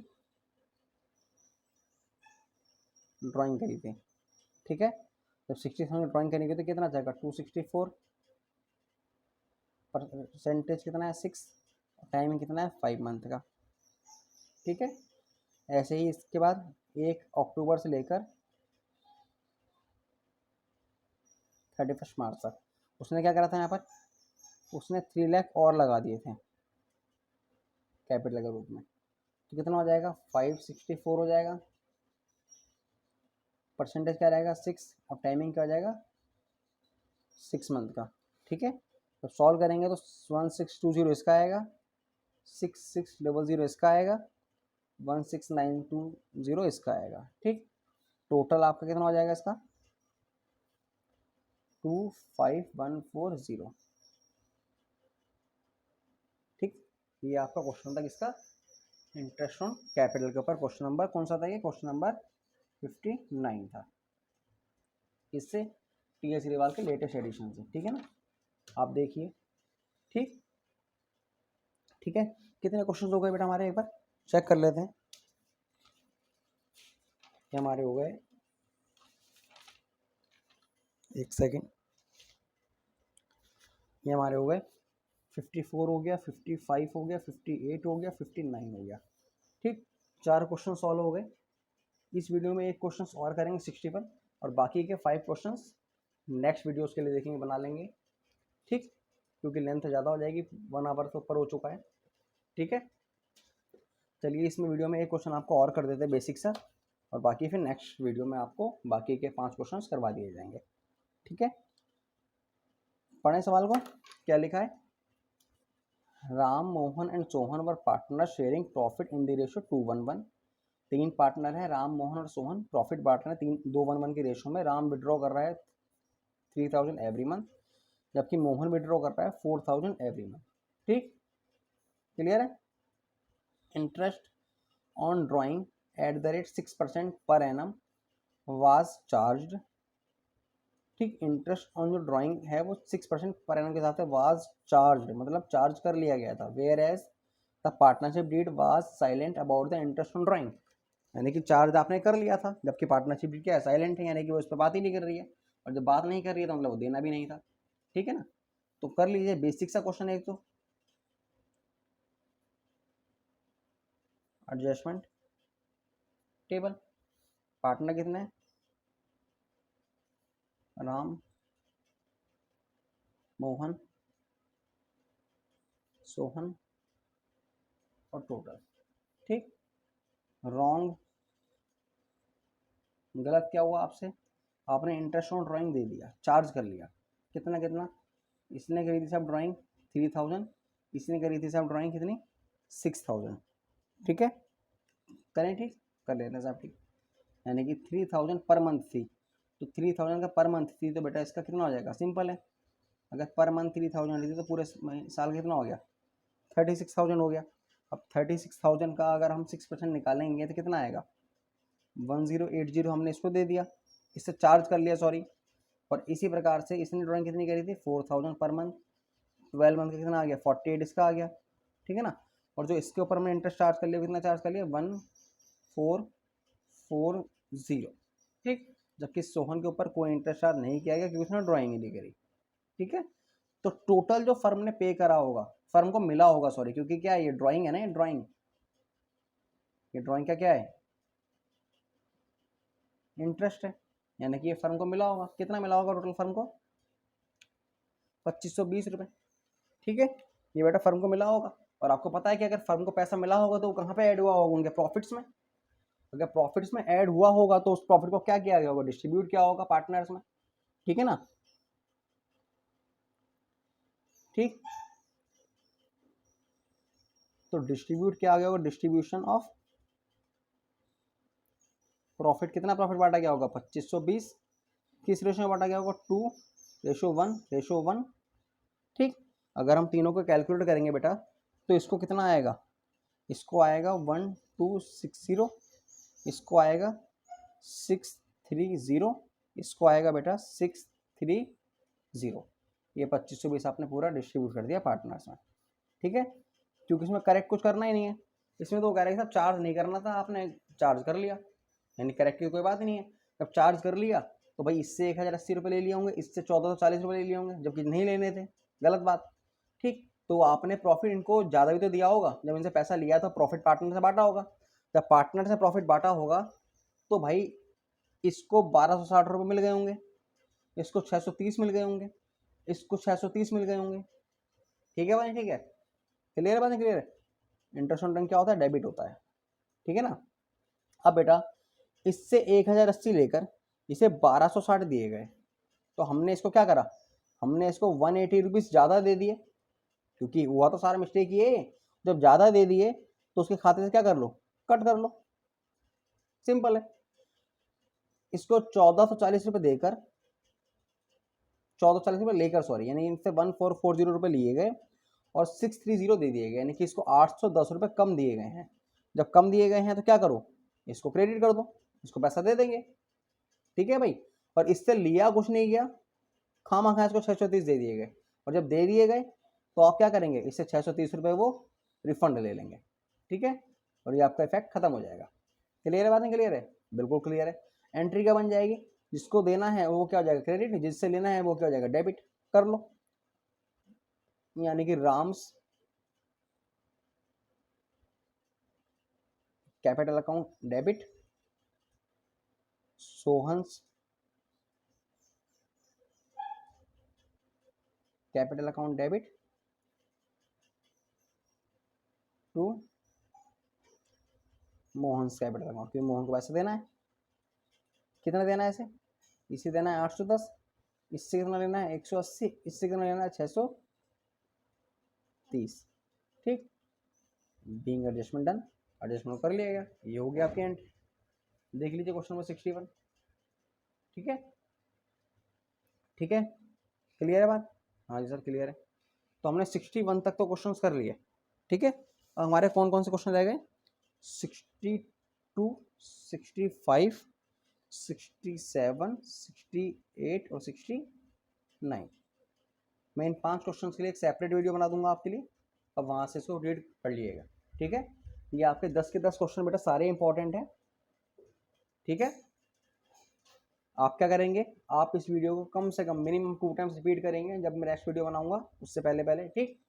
ड्राइंग करी थी। ठीक है, जब 60,000 ड्राइंग करेंगे तो कितना जाएगा, 264। परसेंटेज कितना है, 6। टाइमिंग कितना है, 5 मंथ का। ठीक है, ऐसे ही इसके बाद 1 अक्टूबर से लेकर 31 मार्च तक उसने क्या करा था यहाँ पर, उसने 3 लाख और लगा दिए थे कैपिटल के रूप में। तो कितना हो जाएगा, 564 हो जाएगा। परसेंटेज क्या रहेगा, 6। और टाइमिंग क्या हो जाएगा, 6 मंथ का। ठीक है, तो सॉल्व करेंगे तो 1620 इसका आएगा, 6600 इसका आएगा, 16920 इसका आएगा। ठीक, टोटल आपका कितना हो जाएगा इसका, 25140। ठीक, ये आपका क्वेश्चन था किसका, इंटरेस्ट ऑन कैपिटल के ऊपर। क्वेश्चन नंबर कौन सा था ये, क्वेश्चन नंबर 59 था। इससे टी एस रिवाल के लेटेस्ट एडिशन से। ठीक है ना, आप देखिए। ठीक, ठीक है, कितने क्वेश्चन हो गए बेटा हमारे, एक बार चेक कर लेते हैं। ये हमारे हो गए, एक सेकेंड, ये हमारे हो गए 54 हो गया, 55 हो गया, 58 हो गया, 59 हो गया। ठीक, 4 क्वेश्चन सॉल्व हो गए। इस वीडियो में एक क्वेश्चन और करेंगे 60 पर, और बाकी के 5 क्वेश्चंस नेक्स्ट वीडियोस के लिए देखेंगे, बना लेंगे। ठीक, क्योंकि लेंथ ज़्यादा हो जाएगी, 1 आवर से ऊपर हो चुका है। ठीक है, चलिए इसमें वीडियो में एक क्वेश्चन आपको और कर देते हैं बेसिक सा, और बाकी फिर नेक्स्ट वीडियो में आपको बाकी के 5 क्वेश्चन करवा दिए जाएंगे। ठीक है, पढ़ें सवाल को, क्या लिखा है। Ram, Mohan and Sohan were partner sharing profit in the ratio 2:1:1। 3 partner है, राम, मोहन और सोहन, प्रॉफिट बांट रहे हैं 2:1:1 की रेशियो में। राम विड्रॉ कर रहा है 3000 एवरी मंथ, जबकि मोहन विड्रॉ कर रहा है 4000 एवरी मंथ। ठीक, क्लियर है। Interest on drawing at the rate 6% per annum was charged. ठीक, इंटरेस्ट ऑन जो ड्राइंग है वो 6% पर एनम के साथ है, वाज चार्ज्ड मतलब चार्ज कर लिया गया था। Whereas the partnership deed was silent about the interest on drawing, यानी कि चार्ज आपने कर लिया था, जबकि पार्टनरशिप डीड क्या है, साइलेंट है, यानी कि वो इस पर बात ही नहीं कर रही है, और जब बात नहीं कर रही है तो मतलब वो देना भी नहीं था। ठीक है ना, तो कर लीजिए बेसिक सा क्वेश्चन है एक, तो एडजस्टमेंट टेबल। पार्टनर कितने हैं, राम, मोहन, सोहन और टोटल। ठीक, रॉन्ग, गलत क्या हुआ आपसे, आपने इंटरेस्ट ऑन ड्राइंग दे दिया, चार्ज कर लिया, कितना कितना, इसने करी थी साहब ड्राइंग 3000, इसने करी थी साहब ड्राइंग कितनी 6000। ठीक है, करें, ठीक कर लेते हैं साहब। ठीक, यानी कि 3000 पर मंथ थी, तो 3000 का पर मंथ थी, तो बेटा इसका कितना हो जाएगा, सिंपल है, अगर पर मंथ 3000 थी तो पूरे साल कितना हो गया 36,000 हो गया। अब 36,000 का अगर हम 6% निकालेंगे तो कितना आएगा 1080 हमने इसको दे दिया, इससे चार्ज कर लिया, सॉरी। और इसी प्रकार से इसने ड्राइंग कितनी करी थी 4000 पर मंथ, 12 मंथ का कितना आ गया 48 इसका आ गया। ठीक है ना, और जो इसके ऊपर हमने इंटरेस्ट चार्ज कर लिया, कितना चार्ज कर लिया 1440। ठीक, जबकि सोहन के ऊपर कोई इंटरेस्ट चार्ज नहीं किया गया क्योंकि उसने ड्राइंग ही नहीं करी। ठीक है, तो टोटल जो फर्म ने पे करा होगा, फर्म को मिला होगा, सॉरी, क्योंकि क्या है ये ड्राइंग है ना, ये ड्राइंग का क्या है, इंटरेस्ट है, यानी कि ये फर्म को मिला होगा, कितना मिला होगा टोटल फर्म को 2520 रुपये। ठीक है, ये बेटा फर्म को मिला होगा, और आपको पता है कि अगर फर्म को पैसा मिला होगा तो वो कहाँ पे ऐड हुआ होगा, उनके प्रॉफिट्स में। अगर प्रॉफिट्स में ऐड हुआ होगा तो उस प्रॉफिट को क्या किया गया होगा, डिस्ट्रीब्यूट किया होगा पार्टनर्स में। ठीक है ना, ठीक, तो डिस्ट्रीब्यूट किया गया होगा, डिस्ट्रीब्यूशन ऑफ प्रॉफिट। कितना प्रॉफिट बांटा गया होगा 2520, किस रेशो में बांटा गया होगा 2:1:1। ठीक, अगर हम तीनों को कैलकुलेट करेंगे बेटा तो इसको कितना आएगा, इसको आएगा 1260, इसको आएगा 630, इसको आएगा बेटा 630। ये 2520 आपने पूरा डिस्ट्रीब्यूट कर दिया पार्टनर्स में। ठीक है, क्योंकि इसमें करेक्ट कुछ करना ही नहीं है, इसमें तो कह रहे साहब चार्ज नहीं करना था, आपने चार्ज कर लिया, यानी करेक्ट की कोई बात नहीं है। जब चार्ज कर लिया तो भाई इससे 1080 रुपये ले लिए होंगे, इससे 1440 रुपये ले लिए होंगे, जबकि नहीं लेने थे, गलत बात। ठीक, तो आपने प्रॉफिट इनको ज़्यादा भी तो दिया होगा, जब इनसे पैसा लिया तो प्रॉफिट पार्टनर से बांटा होगा, जब पार्टनर से प्रॉफिट बांटा होगा तो भाई इसको 1260 रुपये मिल गए होंगे, इसको 630 मिल गए होंगे, इसको 630 मिल गए होंगे। ठीक है भाई, ठीक है, क्लियर है बात, क्लियर है। इंटरेस्ट ऑन ड्राइंग क्या होता है, डेबिट होता है। ठीक है ना, अब बेटा इससे 1080 लेकर इसे 1260 दिए गए, तो हमने इसको क्या करा, हमने इसको 180 रुपीज़ ज़्यादा दे दिए, क्योंकि हुआ तो सारा मिस्टेक ये, जब ज़्यादा दे दिए तो उसके खाते से क्या कर लो, कट कर लो, सिंपल है। इसको 1440 रुपये देकर, 1440 रुपये लेकर, सॉरी, यानी इनसे 1440 रुपये लिए गए और 630 दे दिए गए, यानी कि इसको 810 रुपये कम दिए गए हैं। जब कम दिए गए हैं तो क्या करो, इसको क्रेडिट कर दो, इसको पैसा दे देंगे। ठीक है भाई, और इससे लिया कुछ नहीं गया, खामा खा इसको 630 दे दिए गए, और जब दे दिए गए तो आप क्या करेंगे, इससे 630 रुपये वो रिफंड ले लेंगे। ठीक है, और ये आपका इफेक्ट खत्म हो जाएगा। क्लियर है बात, नहीं क्लियर है। बिल्कुल क्लियर है। एंट्री क्या बन जाएगी, जिसको देना है वो क्या हो जाएगा क्रेडिट, जिससे लेना है वो क्या हो जाएगा डेबिट। कर लो, यानी कि Ram's capital account debit, Sohan's capital account debit to Mohan's capital account, क्योंकि मोहन को पैसे देना है। कितना देना है इसे, इसे देना है 810, इससे कितना लेना है 180, इससे कितना लेना है 630। ठीक, बीइंग एडजस्टमेंट डन, एडजस्टमेंट कर लिएगा, ये हो गया आपकी एंट्री। देख लीजिए क्वेश्चन नंबर 61। ठीक है, ठीक है, क्लियर है बात। हाँ जी सर क्लियर है। तो हमने 61 तक तो क्वेश्चन कर लिए। ठीक है, और हमारे कौन कौन से क्वेश्चन रह गए, 62, 65, 67, 68 और 69। मैं इन 5 क्वेश्चन के लिए एक सेपरेट वीडियो बना दूंगा आपके लिए, अब वहाँ से इसको रीड कर लीजिएगा। ठीक है, ये आपके 10 के 10 क्वेश्चन बेटा सारे इंपॉर्टेंट हैं। ठीक है, आप क्या करेंगे, आप इस वीडियो को कम से कम मिनिमम 2 टाइम्स रिपीट करेंगे जब मैं नेक्स्ट वीडियो बनाऊंगा उससे पहले पहले। ठीक,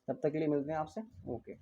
तब तक के लिए मिलते हैं आपसे, ओके।